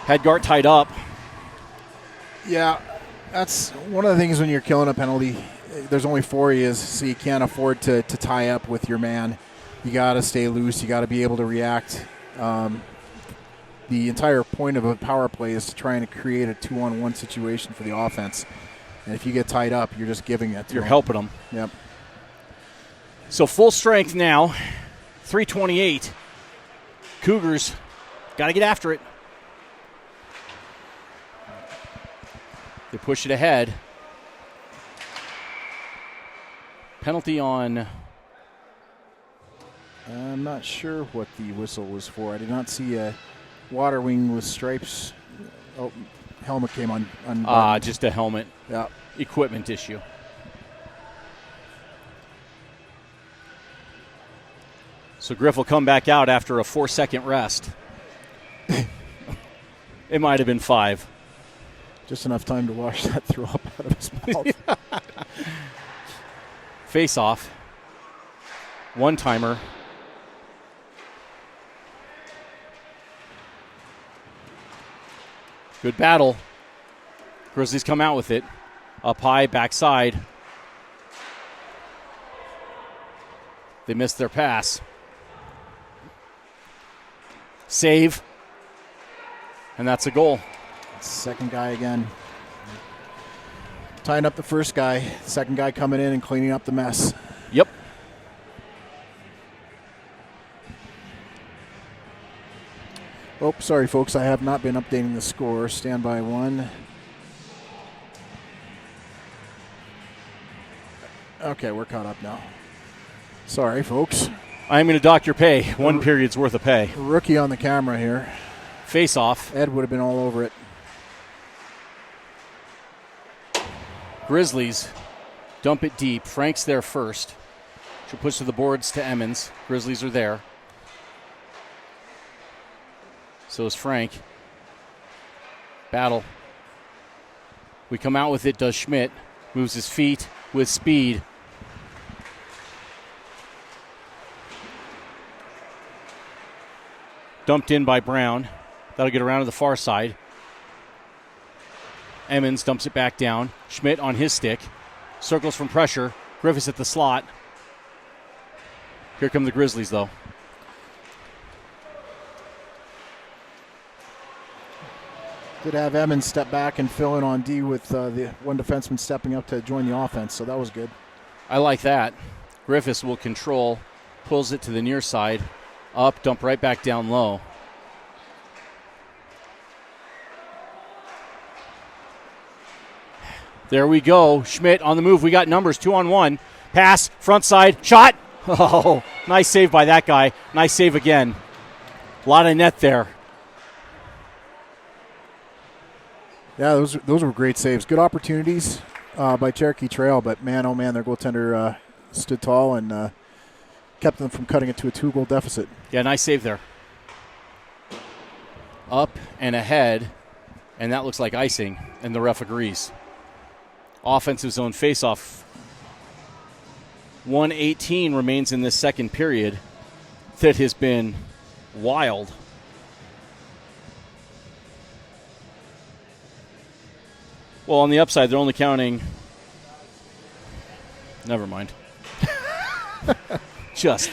Had Gart tied up. Yeah, that's one of the things when you're killing a penalty. There's only 4 of you, so you can't afford to tie up with your man. You got to stay loose. You got to be able to react. The entire point of a power play is to try and create a 2-on-1 situation for the offense. And if you get tied up, you're just giving it to You're them. helping them. Yep. So full strength now, 3:28. Cougars got to get after it. They push it ahead. Penalty on I'm not sure what the whistle was for. I did not see a water wing with stripes. Oh, helmet came on. Just a helmet. Yeah. Equipment issue. So Griff will come back out after a 4-second rest. It might have been 5. Just enough time to wash that throw up out of his mouth. Face off. One-timer. Good battle. Grizzlies come out with it. Up high, backside. They missed their pass. Save. And that's a goal. Second guy again. Tying up the first guy. Second guy coming in and cleaning up the mess. Yep. Oh, sorry, folks. I have not been updating the score. Stand by 1. Okay, we're caught up now. Sorry, folks. I'm going to dock your pay. 1 period's worth of pay. Rookie on the camera here. Face off. Ed would have been all over it. Grizzlies dump it deep. Frank's there first. She'll push to the boards to Emmons. Grizzlies are there. So is Frank. Battle. We come out with it, does Schmidt. Moves his feet with speed. Dumped in by Brown. That'll get around to the far side. Emmons dumps it back down. Schmidt on his stick. Circles from pressure. Griffiths at the slot. Here come the Grizzlies, though. Did have Emmons step back and fill in on D with the one defenseman stepping up to join the offense, so that was good. I like that. Griffiths will control. Pulls it to the near side. Up, dump right back down low. There we go. Schmidt on the move. We got numbers 2-on-1. Pass, front side, shot. Oh, nice save by that guy. Nice save again. A lot of net there. Yeah, those were great saves. Good opportunities by Cherokee Trail, but man, oh man, their goaltender stood tall and kept them from cutting it to a 2-goal deficit. Yeah, nice save there. Up and ahead, and that looks like icing, and the ref agrees. Offensive zone faceoff. 1:18 remains in this second period. That has been wild. Well, on the upside, they're only counting. Never mind. Just.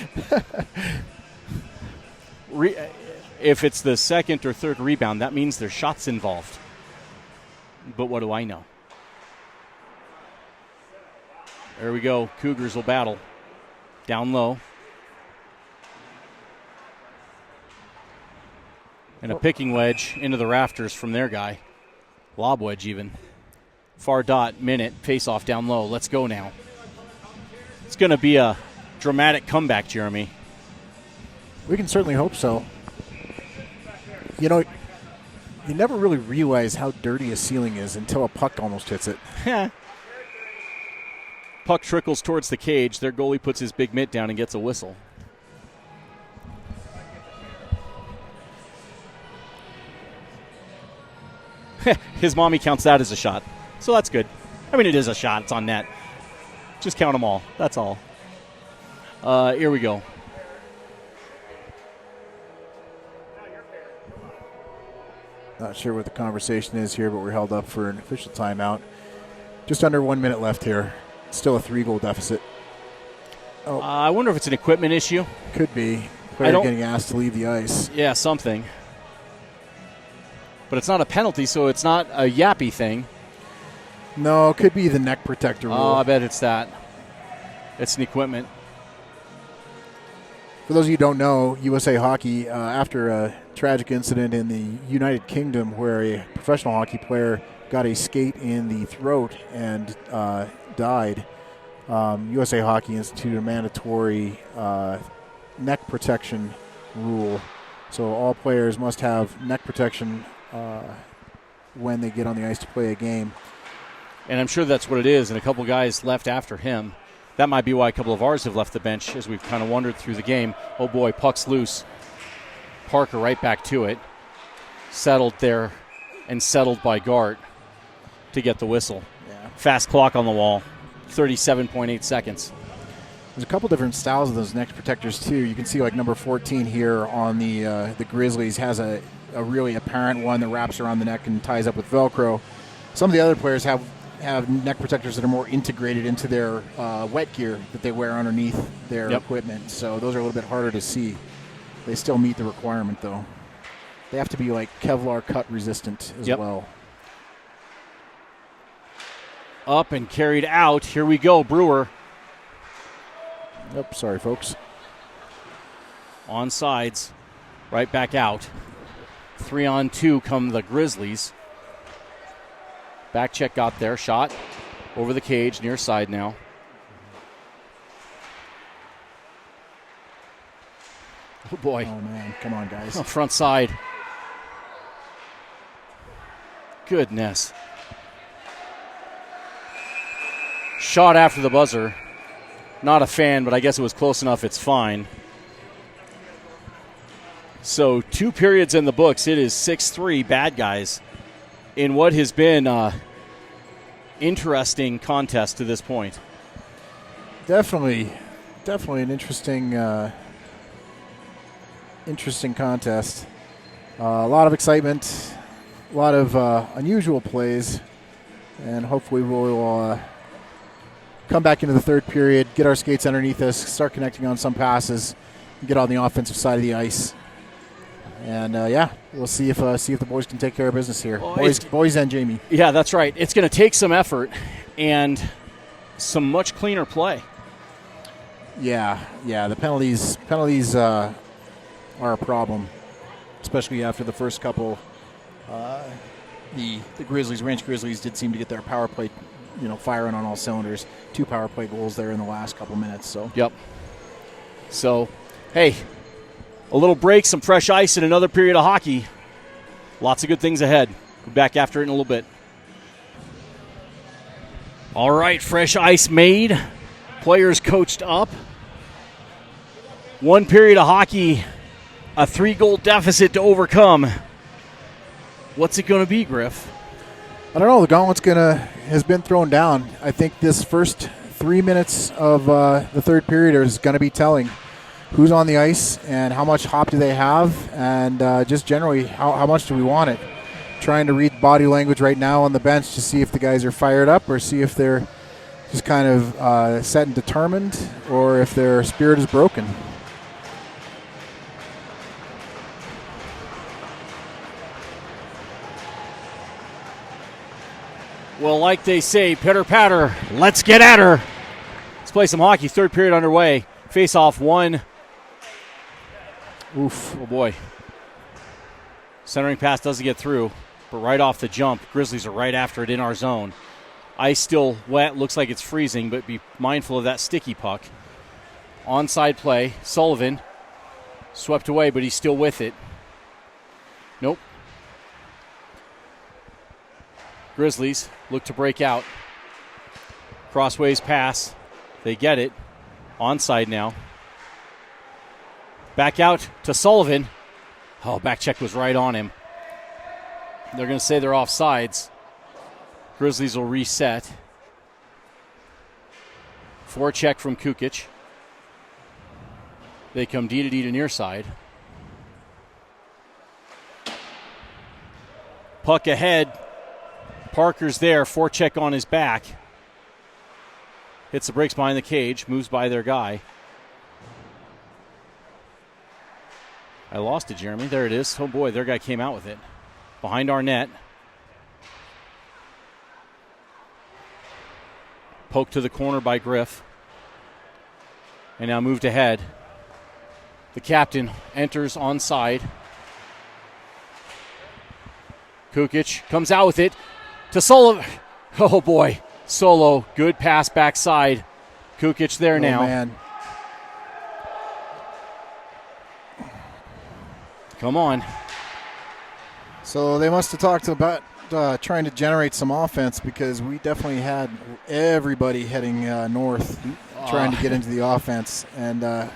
If it's the second or third rebound, that means there's shots involved. But what do I know? There we go. Cougars will battle. Down low. And a picking wedge into the rafters from their guy. Lob wedge even. Far dot, minute, face off down low. Let's go now. It's going to be a dramatic comeback, Jeremy. We can certainly hope so. You know, you never really realize how dirty a ceiling is until a puck almost hits it. Puck trickles towards the cage. Their goalie puts his big mitt down and gets a whistle. His mommy counts that as a shot. So that's good. I mean, it is a shot. It's on net. Just count them all. That's all. Here we go. Not sure what the conversation is here, but we're held up for an official timeout. Just under 1 minute left here. Still a 3-goal deficit. Oh. I wonder if it's an equipment issue. Could be. Player getting asked to leave the ice. Yeah, something. But it's not a penalty, so it's not a yappy thing. No, it could be the neck protector rule. Oh, I bet it's that. It's an equipment. For those of you who don't know, USA Hockey, after a tragic incident in the United Kingdom where a professional hockey player got a skate in the throat and died, USA Hockey instituted a mandatory neck protection rule. So all players must have neck protection when they get on the ice to play a game. And I'm sure that's what it is, and a couple guys left after him. That might be why a couple of ours have left the bench as we've kind of wandered through the game. Oh, boy, puck's loose. Parker right back to it. Settled there and settled by Gart to get the whistle. Yeah. Fast clock on the wall, 37.8 seconds. There's a couple different styles of those neck protectors, too. You can see, like, number 14 here on the Grizzlies has a really apparent one that wraps around the neck and ties up with Velcro. Some of the other players have neck protectors that are more integrated into their wet gear that they wear underneath their equipment. So those are a little bit harder to see. They still meet the requirement, though. They have to be like Kevlar cut resistant as well. Up and carried out. Here we go, Brewer. Yep, sorry, folks. On sides, right back out. 3-on-2 come the Grizzlies. Back check got there. Shot over the cage, near side now. Oh, boy. Oh, man. Come on, guys. Oh, front side. Goodness. Shot after the buzzer. Not a fan, but I guess it was close enough. It's fine. So 2 periods in the books. It is 6-3 bad guys in what has been an interesting contest to this point. Definitely an interesting contest. A lot of excitement, a lot of unusual plays, and hopefully we'll come back into the third period, get our skates underneath us, start connecting on some passes, and get on the offensive side of the ice. And we'll see if the boys can take care of business here. Boys and Jamie. Yeah, that's right. It's going to take some effort and some much cleaner play. Yeah. The penalties are a problem, especially after the first couple. The Grizzlies, Ranch Grizzlies, did seem to get their power play, firing on all cylinders. 2 power play goals there in the last couple minutes. So, hey. A little break, some fresh ice, and another period of hockey. Lots of good things ahead. We'll be back after it in a little bit. All right, fresh ice made. Players coached up. 1 period of hockey, a 3-goal deficit to overcome. What's it going to be, Griff? I don't know. The gauntlet's has been thrown down. I think this first 3 minutes of the third period is going to be telling. Who's on the ice and how much hop do they have, and just generally how much do we want it. Trying to read body language right now on the bench to see if the guys are fired up or see if they're just kind of set and determined or if their spirit is broken. Well, like they say, pitter-patter, let's get at her. Let's play some hockey. Third period underway. Face-off 1. Oof, oh boy. Centering pass doesn't get through, but right off the jump, Grizzlies are right after it in our zone. Ice still wet, looks like it's freezing, but be mindful of that sticky puck. Onside play, Sullivan swept away, but he's still with it. Nope. Grizzlies look to break out. Crossways pass, they get it. Onside now. Back out to Sullivan. Oh, back check was right on him. They're going to say they're offsides. Grizzlies will reset. Forecheck from Kukic. They come D to D to near side. Puck ahead. Parker's there. Forecheck on his back. Hits the brakes behind the cage. Moves by their guy. I lost it, Jeremy. There it is. Oh, boy, their guy came out with it. Behind our net. Poked to the corner by Griff. And now moved ahead. The captain enters onside. Kukic comes out with it to Solo. Oh, boy. Solo. Good pass backside. Kukic there now. Man. Come on. So they must have talked about trying to generate some offense, because we definitely had everybody heading north trying to get into the offense, and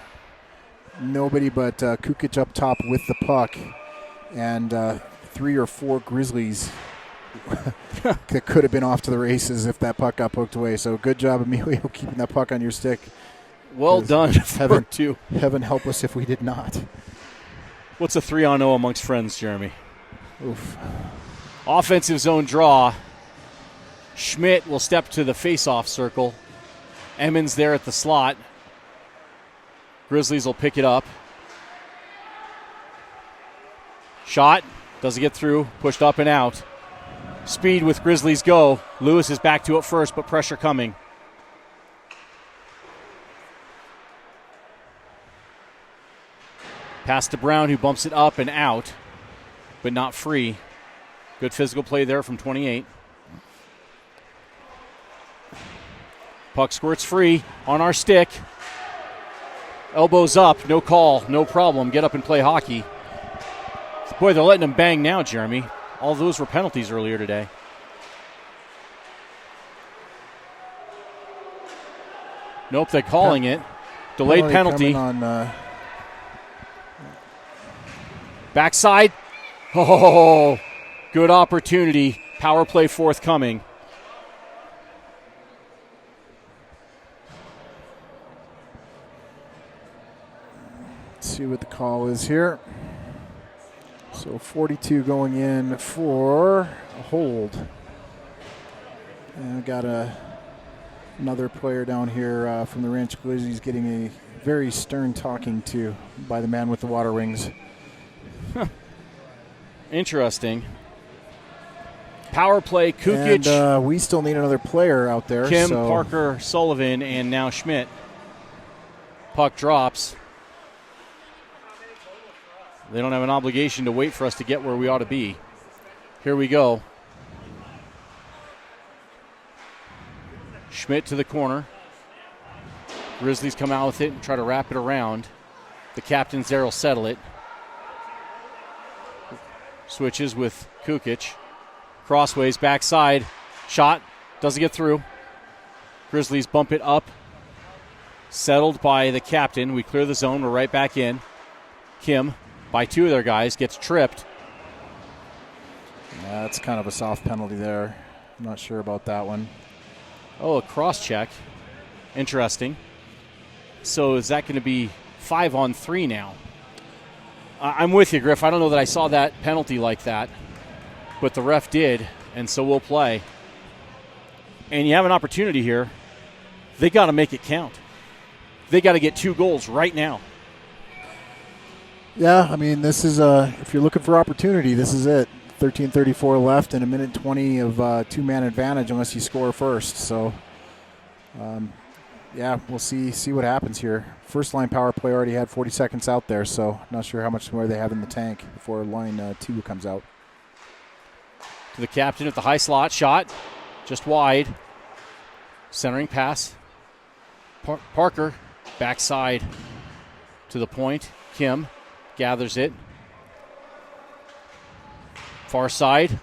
nobody but Kukic up top with the puck, and 3 or 4 Grizzlies that could have been off to the races if that puck got poked away. So good job, Emilio, keeping that puck on your stick. Well done. Heaven help us if we did not. What's a 3-on-0 amongst friends, Jeremy? Oof. Offensive zone draw. Schmidt will step to the face-off circle. Emmons there at the slot. Grizzlies will pick it up. Shot. Doesn't get through. Pushed up and out. Speed with Grizzlies go. Lewis is back to it first, but pressure coming. Pass to Brown, who bumps it up and out, but not free. Good physical play there from 28. Puck squirts free on our stick. Elbows up, no call, no problem. Get up and play hockey. Boy, they're letting them bang now, Jeremy. All those were penalties earlier today. Nope, they're calling it. Delayed penalty. Backside. Oh, good opportunity. Power play forthcoming. Let's see what the call is here. So 42 going in for a hold. And we got another player down here from the Ranch Grizzlies getting a very stern talking to by the man with the water wings. Interesting. Power play, Kukic. And we still need another player out there. Kim, Parker, Sullivan, and now Schmidt. Puck drops. They don't have an obligation to wait for us to get where we ought to be. Here we go. Schmidt to the corner. Grizzlies come out with it and try to wrap it around. The captains there will settle it. Switches with Kukic. Crossways, backside. Shot. Doesn't get through. Grizzlies bump it up. Settled by the captain. We clear the zone. We're right back in. Kim, by 2 of their guys, gets tripped. Yeah, that's kind of a soft penalty there. I'm not sure about that one. Oh, a cross check. Interesting. So is that going to be 5-on-3 now? I'm with you, Griff. I don't know that I saw that penalty like that, but the ref did, and so we'll play. And you have an opportunity here. They got to make it count. They got to get 2 goals right now. Yeah, I mean, this is if you're looking for opportunity, this is it. 13:34 left and 1:20 of 2-man advantage unless you score first. So, yeah, we'll see what happens here. First line power play already had 40 seconds out there, so not sure how much more they have in the tank before line 2 comes out. To the captain at the high slot. Shot. Just wide. Centering pass. Parker. Backside to the point. Kim gathers it. Far side.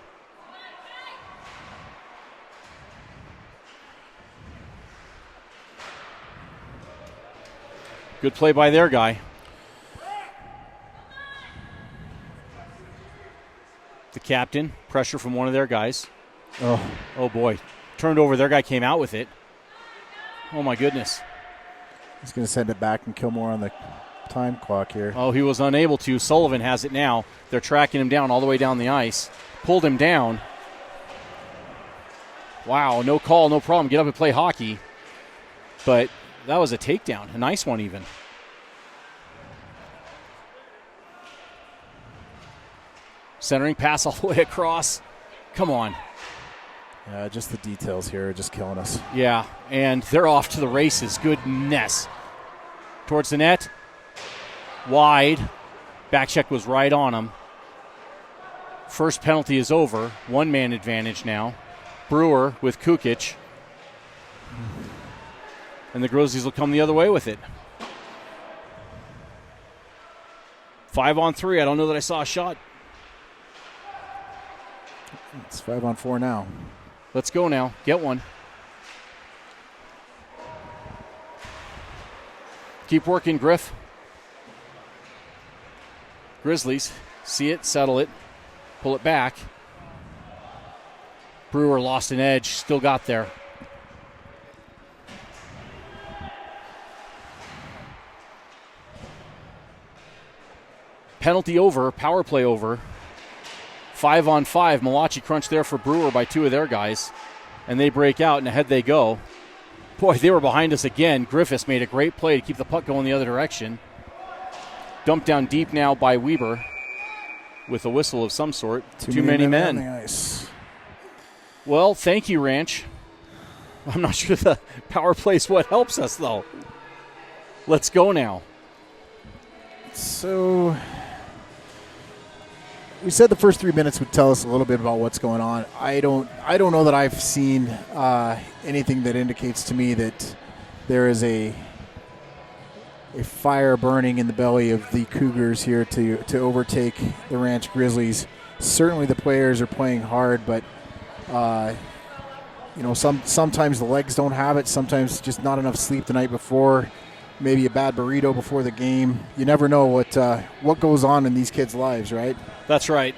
Good play by their guy. The captain, pressure from one of their guys. Oh boy. Turned over, their guy came out with it. Oh my goodness. He's going to send it back and kill more on the time clock here. Oh, he was unable to. Sullivan has it now. They're tracking him down all the way down the ice. Pulled him down. Wow, no call, no problem. Get up and play hockey. But that was a takedown, a nice one even. Centering pass all the way across. Come on. Yeah, just the details here are just killing us. Yeah, and they're off to the races. Goodness. Towards the net. Wide. Back check was right on him. First penalty is over. 1-man advantage now. Brewer with Kukic. And the Grizzlies will come the other way with it. 5-on-3. I don't know that I saw a shot. It's 5-on-4 now. Let's go now. Get one. Keep working, Griff. Grizzlies see it, settle it, pull it back. Brewer lost an edge, still got there. Penalty over, power play over. 5-on-5. Malachi crunch there for Brewer by two of their guys. And they break out, and ahead they go. Boy, they were behind us again. Griffiths made a great play to keep the puck going the other direction. Dumped down deep now by Weber with a whistle of some sort. Too many men. On the ice. Well, thank you, Ranch. I'm not sure the power play is what helps us, though. Let's go now. So we said the first 3 minutes would tell us a little bit about what's going on. I don't know that I've seen anything that indicates to me that there is a fire burning in the belly of the Cougars here to overtake the Ranch Grizzlies. Certainly the players are playing hard, but sometimes the legs don't have it. Sometimes just not enough sleep the night before. Maybe a bad burrito before the game. You never know what goes on in these kids' lives, right? That's right.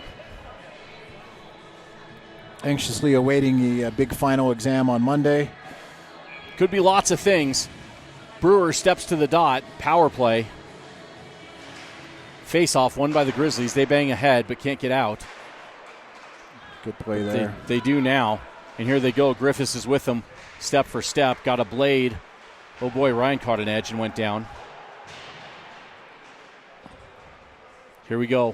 Anxiously awaiting the big final exam on Monday. Could be lots of things. Brewer steps to the dot. Power play. Face-off won by the Grizzlies. They bang ahead but can't get out. Good play there. They do now. And here they go. Griffiths is with them step for step. Got a blade. Oh, boy, Ryan caught an edge and went down. Here we go.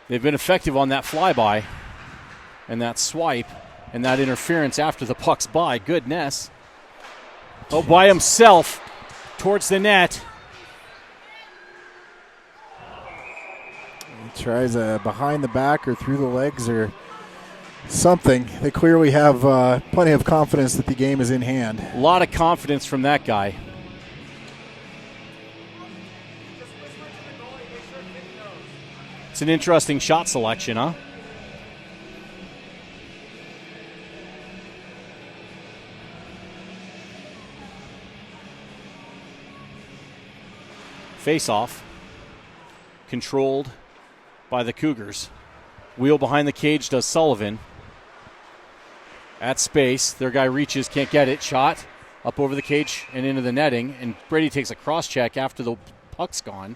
They've been effective on that flyby and that swipe and that interference after the puck's by. Goodness. Oh, by himself towards the net. He tries a behind the back or through the legs or something. They clearly have plenty of confidence that the game is in hand. A lot of confidence from that guy. It's an interesting shot selection, huh? Face-off. Controlled by the Cougars. Wheel behind the cage does Sullivan. At space, their guy reaches, can't get it. Shot up over the cage and into the netting. And Brady takes a cross-check after the puck's gone.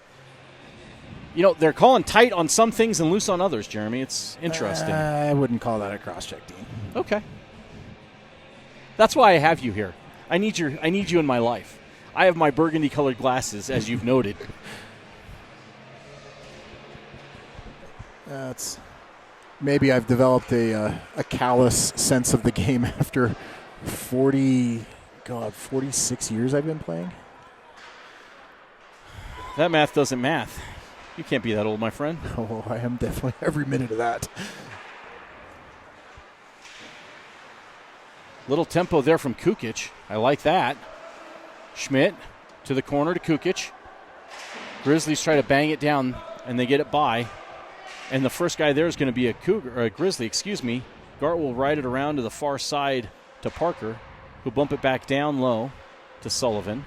You know, they're calling tight on some things and loose on others, Jeremy. It's interesting. I wouldn't call that a cross-check, Dean. Okay. That's why I have you here. I need you in my life. I have my burgundy-colored glasses, as you've noted. Maybe I've developed a callous sense of the game after 46 years I've been playing. That math doesn't math. You can't be that old, my friend. Oh, I am definitely every minute of that. Little tempo there from Kukic. I like that. Schmidt to the corner to Kukic. Grizzlies try to bang it down, and they get it by. And the first guy there is going to be a Grizzly, Gart will ride it around to the far side to Parker, who'll bump it back down low to Sullivan.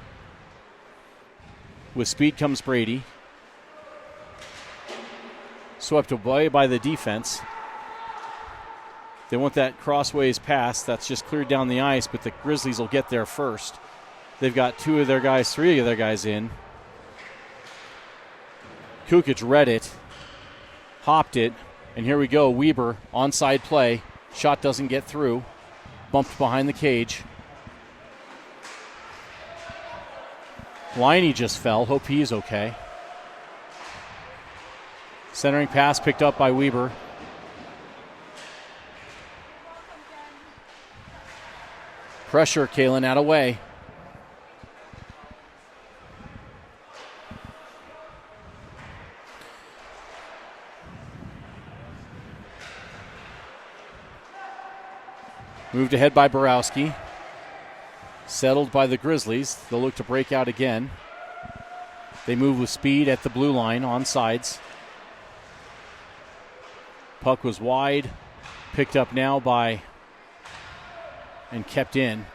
With speed comes Brady. Swept away by the defense. They want that crossways pass. That's just cleared down the ice, but the Grizzlies will get there first. They've got three of their guys in. Kukic read it, hopped it, and here we go. Weber, onside play. Shot doesn't get through. Bumped behind the cage. Liney just fell. Hope he's okay. Centering pass picked up by Weber. Pressure, Kalen, out of way. Moved ahead by Borowski. Settled by the Grizzlies. They'll look to break out again. They move with speed at the blue line on sides. Puck was wide. Picked up now by and kept in.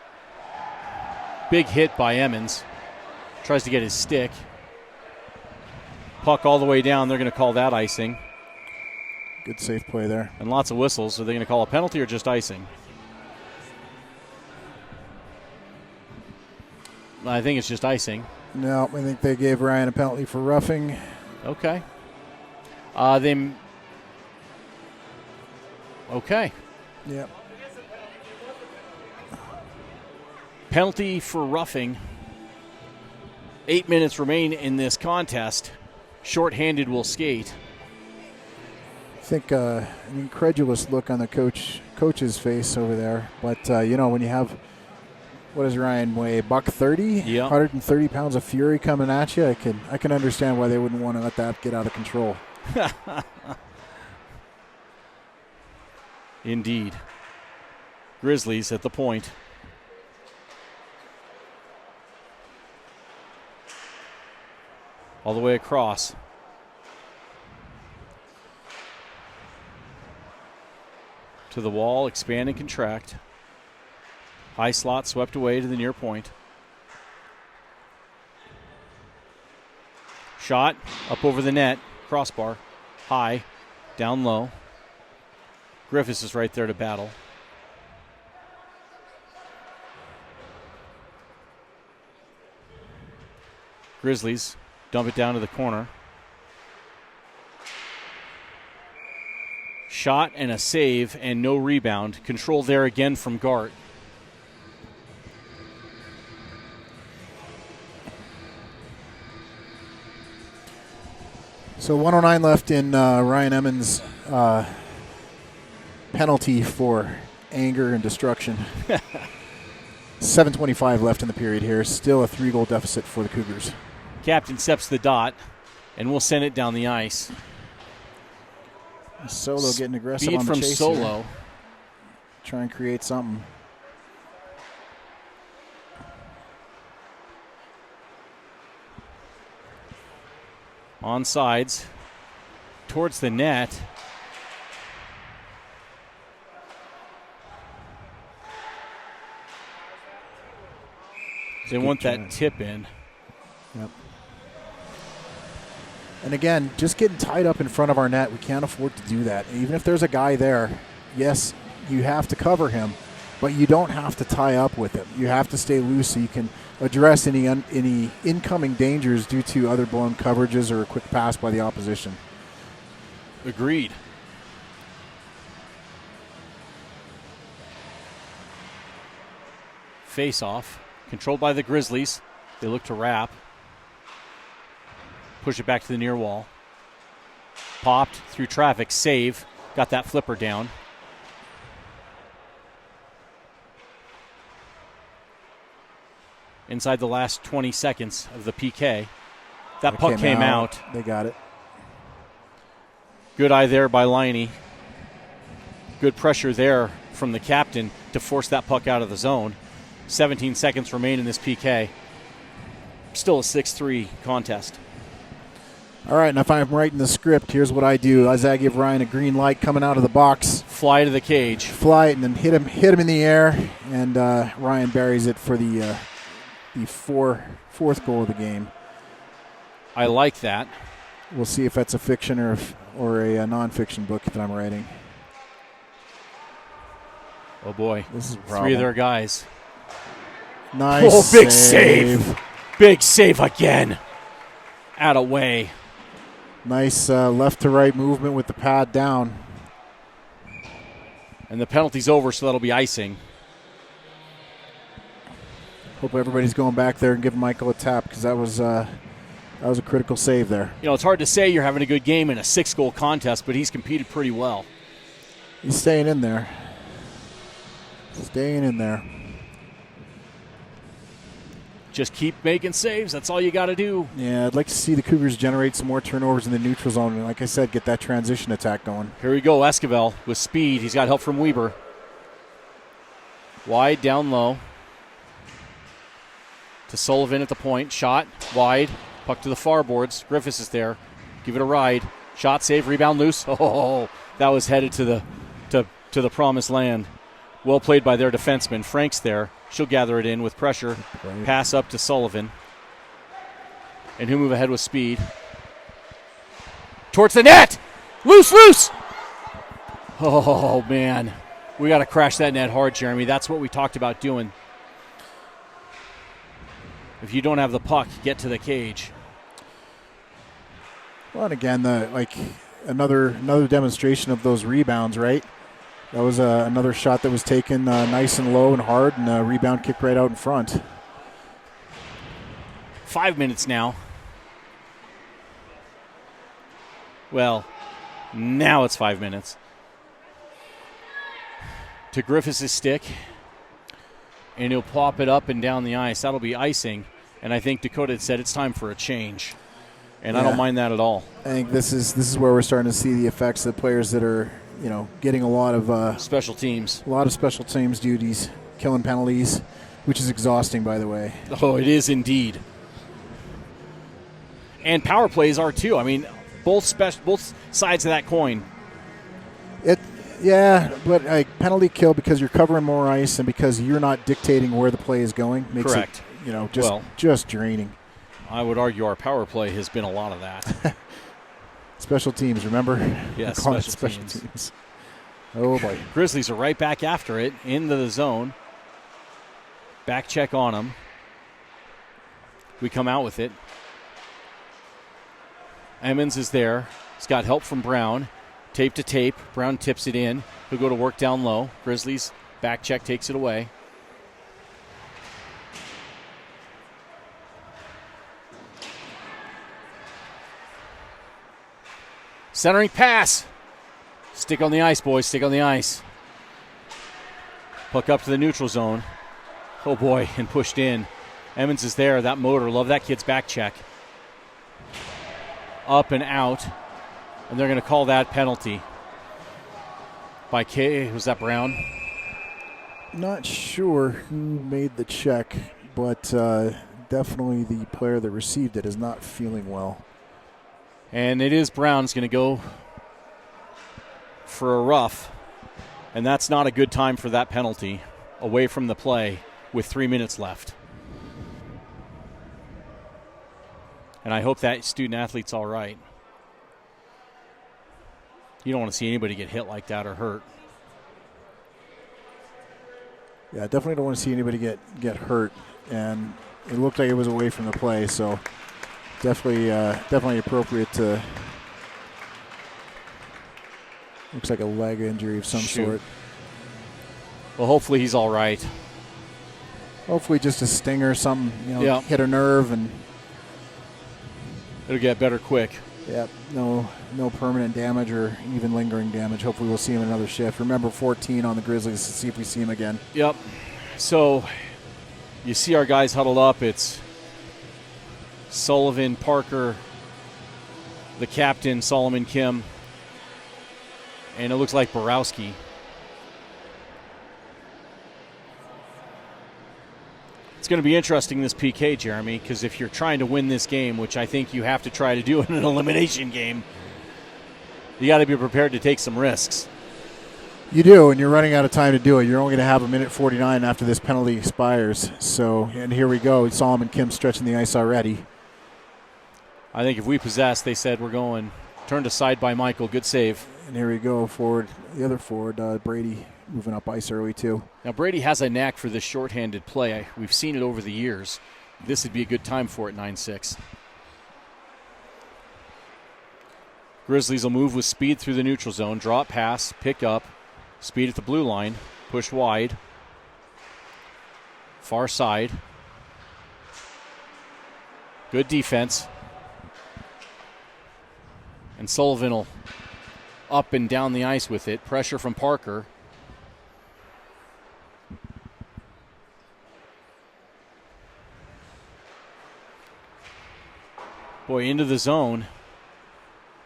Big hit by Emmons. Tries to get his stick. Puck all the way down. They're going to call that icing. Good safe play there. And lots of whistles. Are they going to call a penalty or just icing? I think it's just icing. No, I think they gave Ryan a penalty for roughing. Okay. Okay. Yep. Penalty for roughing. 8 minutes remain in this contest. Shorthanded will skate. I think an incredulous look on the coach's face over there. But, when you have, what does Ryan weigh, $130? Yeah. 130 pounds of fury coming at you. I can understand why they wouldn't want to let that get out of control. Indeed. Grizzlies at the point. All the way across. To the wall, expand and contract. High slot swept away to the near point. Shot up over the net. Crossbar. High. Down low. Griffiths is right there to battle. Grizzlies dump it down to the corner. Shot and a save and no rebound. Control there again from Gart. So 109 left in Ryan Emmons' penalty for anger and destruction. 7:25 left in the period here. Still a 3-goal deficit for the Cougars. Captain steps the dot, and we'll send it down the ice. Solo getting aggressive Speed on the from chase Solo. here. Try and create something. On sides. Towards the net. They want that tip in. Yep. And again, just getting tied up in front of our net, we can't afford to do that. Even if there's a guy there, yes, you have to cover him, but you don't have to tie up with him. You have to stay loose so you can address any incoming dangers due to other blown coverages or a quick pass by the opposition. Agreed. Face off. Controlled by the Grizzlies. They look to wrap. Push it back to the near wall. Popped through traffic. Save. Got that flipper down. Inside the last 20 seconds of the PK. That puck came out. They got it. Good eye there by Liney. Good pressure there from the captain to force that puck out of the zone. 17 seconds remain in this PK. Still a 6-3 contest. All right, and if I'm writing the script, here's what I do. As I give Ryan a green light coming out of the box. Fly to the cage. Fly it and then hit him in the air, and Ryan buries it for the fourth goal of the game. I like that. We'll see if that's a fiction or a nonfiction book that I'm writing. Oh, boy. This is a 3 of their guys. Nice. Oh, big save. Big save again. Out of way. Nice left to right movement with the pad down. And the penalty's over, so that'll be icing. Hope everybody's going back there and giving Michael a tap, because that was a critical save there. You know, it's hard to say you're having a good game in a 6-goal contest, but he's competed pretty well. He's staying in there. Staying in there. Just keep making saves. That's all you got to do. Yeah, I'd like to see the Cougars generate some more turnovers in the neutral zone. And like I said, get that transition attack going. Here we go. Esquivel with speed. He's got help from Weber. Wide, down low. To Sullivan at the point. Shot, wide. Puck to the far boards. Griffiths is there. Give it a ride. Shot, save, rebound, loose. Oh, that was headed to the promised land. Well played by their defenseman. Frank's there. She'll gather it in with pressure. Right. Pass up to Sullivan. And he'll move ahead with speed. Towards the net. Loose. Oh, man. We got to crash that net hard, Jeremy. That's what we talked about doing. If you don't have the puck, get to the cage. Well, and again, another demonstration of those rebounds, right? That was another shot that was taken nice and low and hard, and a rebound kick right out in front. 5 minutes now. Well, now it's 5 minutes. To Griffiths' stick, and he'll pop it up and down the ice. That'll be icing, and I think Dakota had said it's time for a change, and I don't mind that at all. I think this is where we're starting to see the effects of the players that are, getting a lot of special teams duties, killing penalties, which is exhausting, by the way. Oh, it is indeed. And power plays are too. I mean, both sides of that coin. Yeah, but penalty kill because you're covering more ice and because you're not dictating where the play is going makes Correct. it, just draining. I would argue our power play has been a lot of that. Special teams, remember? Yes, special teams. Oh, boy. Grizzlies are right back after it, into the zone. Back check on them. We come out with it. Emmons is there. He's got help from Brown. Tape to tape. Brown tips it in. He'll go to work down low. Grizzlies back check takes it away. Centering pass. Stick on the ice, boys. Stick on the ice. Puck up to the neutral zone. Oh, boy, and pushed in. Emmons is there. That motor. Love that kid's back check. Up and out. And they're going to call that penalty. By K. Was that Brown? Not sure who made the check, but definitely the player that received it is not feeling well. And it is Brown's going to go for a rough. And that's not a good time for that penalty. Away from the play with 3 minutes left. And I hope that student-athlete's all right. You don't want to see anybody get hit like that or hurt. Yeah, definitely don't want to see anybody get hurt. And it looked like it was away from the play, so definitely appropriate to. Looks like a leg injury of some sort. Well, hopefully he's all right. Hopefully just a stinger, something, Yeah. hit a nerve and. It'll get better quick. Yep, no permanent damage or even lingering damage. Hopefully we'll see him in another shift. Remember 14 on the Grizzlies to see if we see him again. Yep. So you see our guys huddled up. It's Sullivan, Parker, the captain, Solomon Kim, and it looks like Borowski. It's going to be interesting, this PK, Jeremy, because if you're trying to win this game, which I think you have to try to do in an elimination game, you got to be prepared to take some risks. You do, and you're running out of time to do it. You're only going to have a minute 49 after this penalty expires. So, and here we go. Solomon Kim stretching the ice already. I think if we possess, they said we're going. Turned aside by Michael. Good save. And here we go, forward. The other forward, Brady, moving up ice early too. Now, Brady has a knack for this shorthanded play. We've seen it over the years. This would be a good time for it, 9-6. Grizzlies will move with speed through the neutral zone. Drop pass, pick up. Speed at the blue line. Push wide. Far side. Good defense. And Sullivan will up and down the ice with it. Pressure from Parker. Boy, into the zone.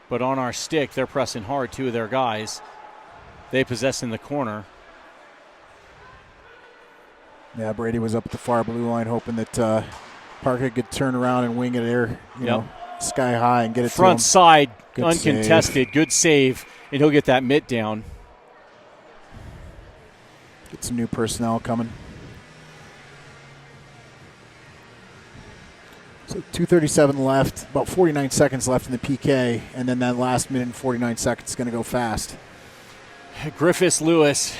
But on our stick, they're pressing hard, two of their guys. They possess in the corner. Yeah, Brady was up at the far blue line hoping that Parker could turn around and wing it there, you know, sky high and get it front to him. side, Good uncontested, save. good save, and he'll get that mitt down. Get some new personnel coming. So 2:37 left, about 49 seconds left in the PK, and then that last minute and 49 seconds is going to go fast. Griffiths, Lewis,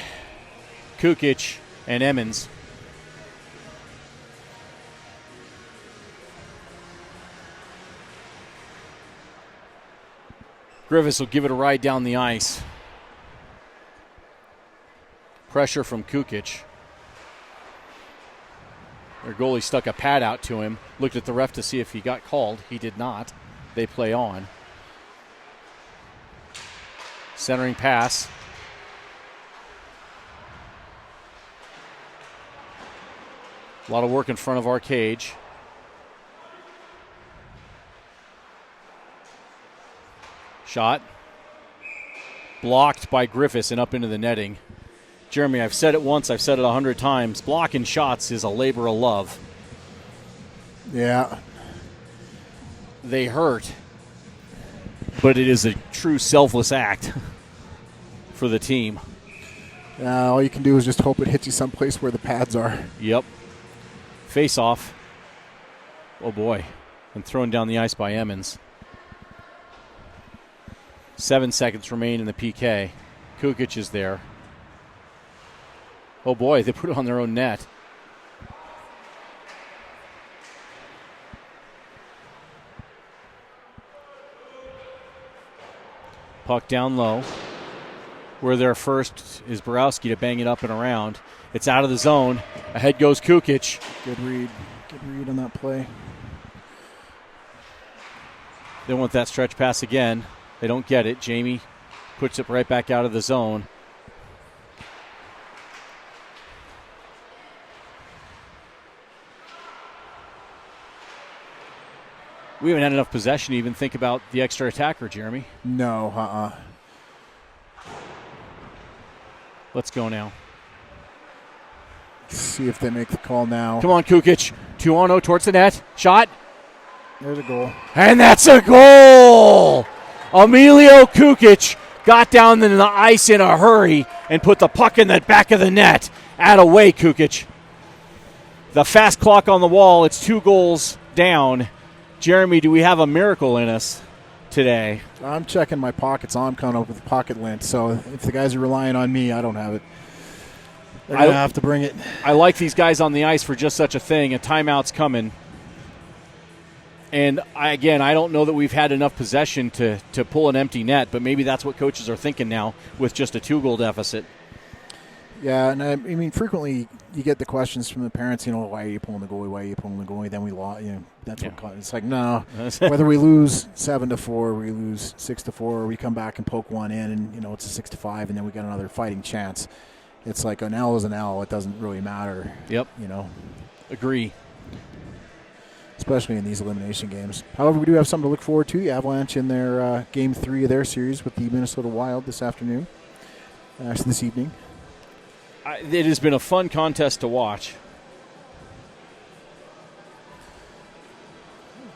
Kukic, and Emmons. Griffiths will give it a ride down the ice. Pressure from Kukic. Their goalie stuck a pad out to him, looked at the ref to see if he got called. He did not. They play on. Centering pass. A lot of work in front of our cage. Shot. Blocked by Griffiths and up into the netting. Jeremy, I've said it once, I've said it 100 times. Blocking shots is a labor of love. Yeah. They hurt, but it is a true selfless act for the team. All you can do is just hope it hits you someplace where the pads are. Yep. Face off. Oh, boy. And thrown down the ice by Emmons. 7 seconds remain in the PK. Kukic is there. Oh, boy, they put it on their own net. Puck down low. Where they're first is Borowski to bang it up and around. It's out of the zone. Ahead goes Kukic. Good read. Good read on that play. They want that stretch pass again. They don't get it. Jamie puts it right back out of the zone. We haven't had enough possession to even think about the extra attacker, Jeremy. No, Let's go now. See if they make the call now. Come on, Kukic. 2-on-0 towards the net. Shot. There's a goal. And that's a goal! Emilio Kukic got down in the ice in a hurry and put the puck in the back of the net. Add away, Kukic. The fast clock on the wall. It's 2 goals down. Jeremy, do we have a miracle in us today? I'm checking my pockets. I'm coming up with pocket lint. So if the guys are relying on me, I don't have it. They're going to have to bring it. I like these guys on the ice for just such a thing. A timeout's coming. And, I don't know that we've had enough possession to pull an empty net, but maybe that's what coaches are thinking now with just a 2-goal deficit. Yeah, and I mean, frequently you get the questions from the parents, why are you pulling the goalie? Why are you pulling the goalie? Then we lost. That's what it's like. No, whether we lose 7-4, we lose 6-4, or we come back and poke one in, and it's a 6-5, and then we got another fighting chance. It's like an L is an L. It doesn't really matter. Yep. Agree. Especially in these elimination games. However, we do have something to look forward to. The Avalanche in their Game 3 of their series with the Minnesota Wild this afternoon. This evening. It has been a fun contest to watch.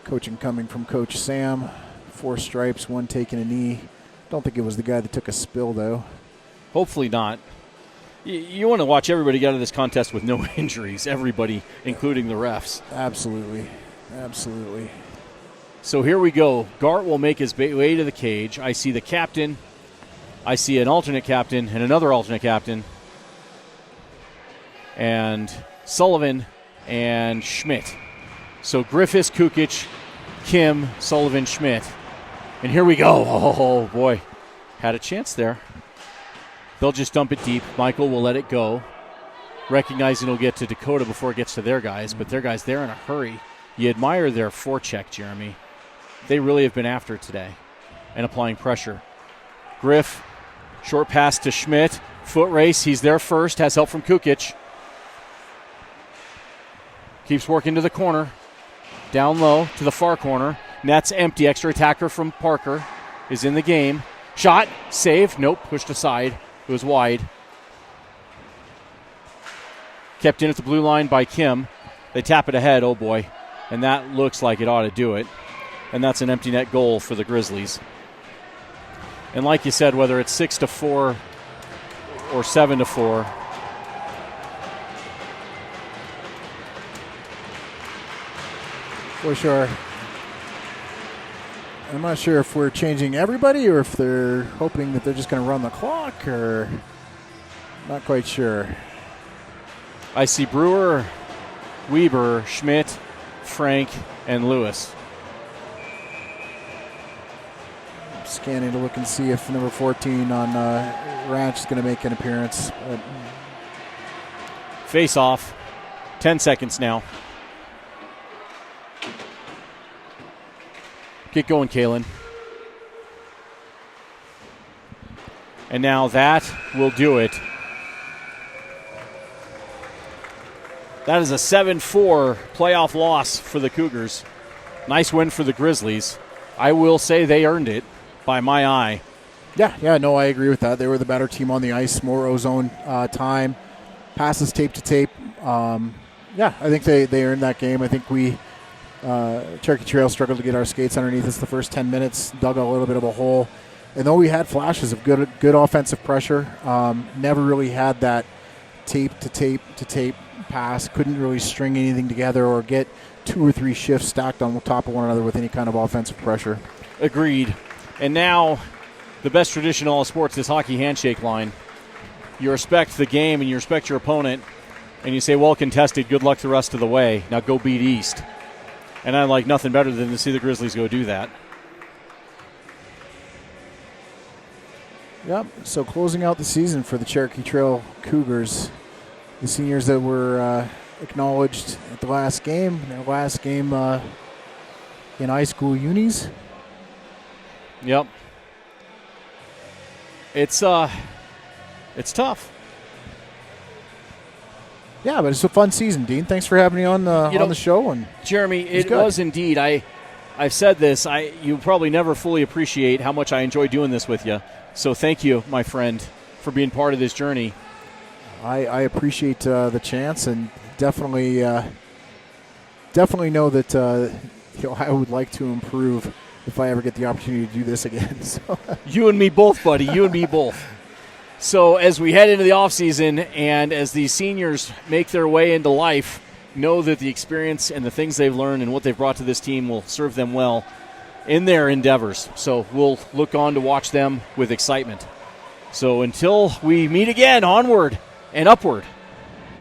Coaching coming from Coach Sam. 4 stripes, 1 taking a knee. Don't think it was the guy that took a spill, though. Hopefully not. You want to watch everybody get out of this contest with no injuries. Everybody, including the refs. Absolutely. Absolutely. So here we go. Gart will make his way to the cage. I see the captain. I see an alternate captain and another alternate captain. And Sullivan and Schmidt. So Griffiths, Kukic, Kim, Sullivan, Schmidt. And here we go. Oh, boy. Had a chance there. They'll just dump it deep. Michael will let it go, recognizing it'll get to Dakota before it gets to their guys, but their guys, they're in a hurry. You admire their forecheck, Jeremy. They really have been after it today and applying pressure. Griff, short pass to Schmidt. Foot race. He's there first. Has help from Kukic. Keeps working to the corner. Down low to the far corner. Net's empty. Extra attacker from Parker is in the game. Shot. Save. Nope. Pushed aside. It was wide. Kept in at the blue line by Kim. They tap it ahead, oh boy. And that looks like it ought to do it. And that's an empty net goal for the Grizzlies. And like you said, whether it's 6-4 or 7-4, for sure. I'm not sure if we're changing everybody or if they're hoping that they're just going to run the clock, or not quite sure. I see Brewer, Weber, Schmidt, Frank, and Lewis. Scanning to look and see if number 14 on Ranch is going to make an appearance. Face off. 10 seconds now. Get going, Kalen. And now that will do it. That is a 7-4 playoff loss for the Cougars. Nice win for the Grizzlies. I will say they earned it by my eye. Yeah, no, I agree with that. They were the better team on the ice, more ozone time, passes tape to tape. I think they earned that game. I think we, Cherokee Trail, struggled to get our skates underneath us the first 10 minutes, dug a little bit of a hole. And though we had flashes of good offensive pressure, never really had that tape to tape pass, couldn't really string anything together or get 2 or 3 shifts stacked on top of one another with any kind of offensive pressure. Agreed. And now the best tradition in all sports is hockey handshake line. You respect the game and you respect your opponent, and you say, well contested, good luck the rest of the way. Now go beat East. And I like nothing better than to see the Grizzlies go do that. Yep, so closing out the season for the Cherokee Trail Cougars. The seniors that were acknowledged at the last game, their last game in high school unis. Yep. It's tough. Yeah, but it's a fun season, Dean. Thanks for having me on the show. And Jeremy, it was indeed. I've said this. You probably never fully appreciate how much I enjoy doing this with you. So thank you, my friend, for being part of this journey. I appreciate the chance, and definitely know that I would like to improve if I ever get the opportunity to do this again. So. You and me both, buddy. You and me both. So as we head into the offseason and as these seniors make their way into life, know that the experience and the things they've learned and what they've brought to this team will serve them well in their endeavors. So we'll look on to watch them with excitement. So until we meet again, onward and upward.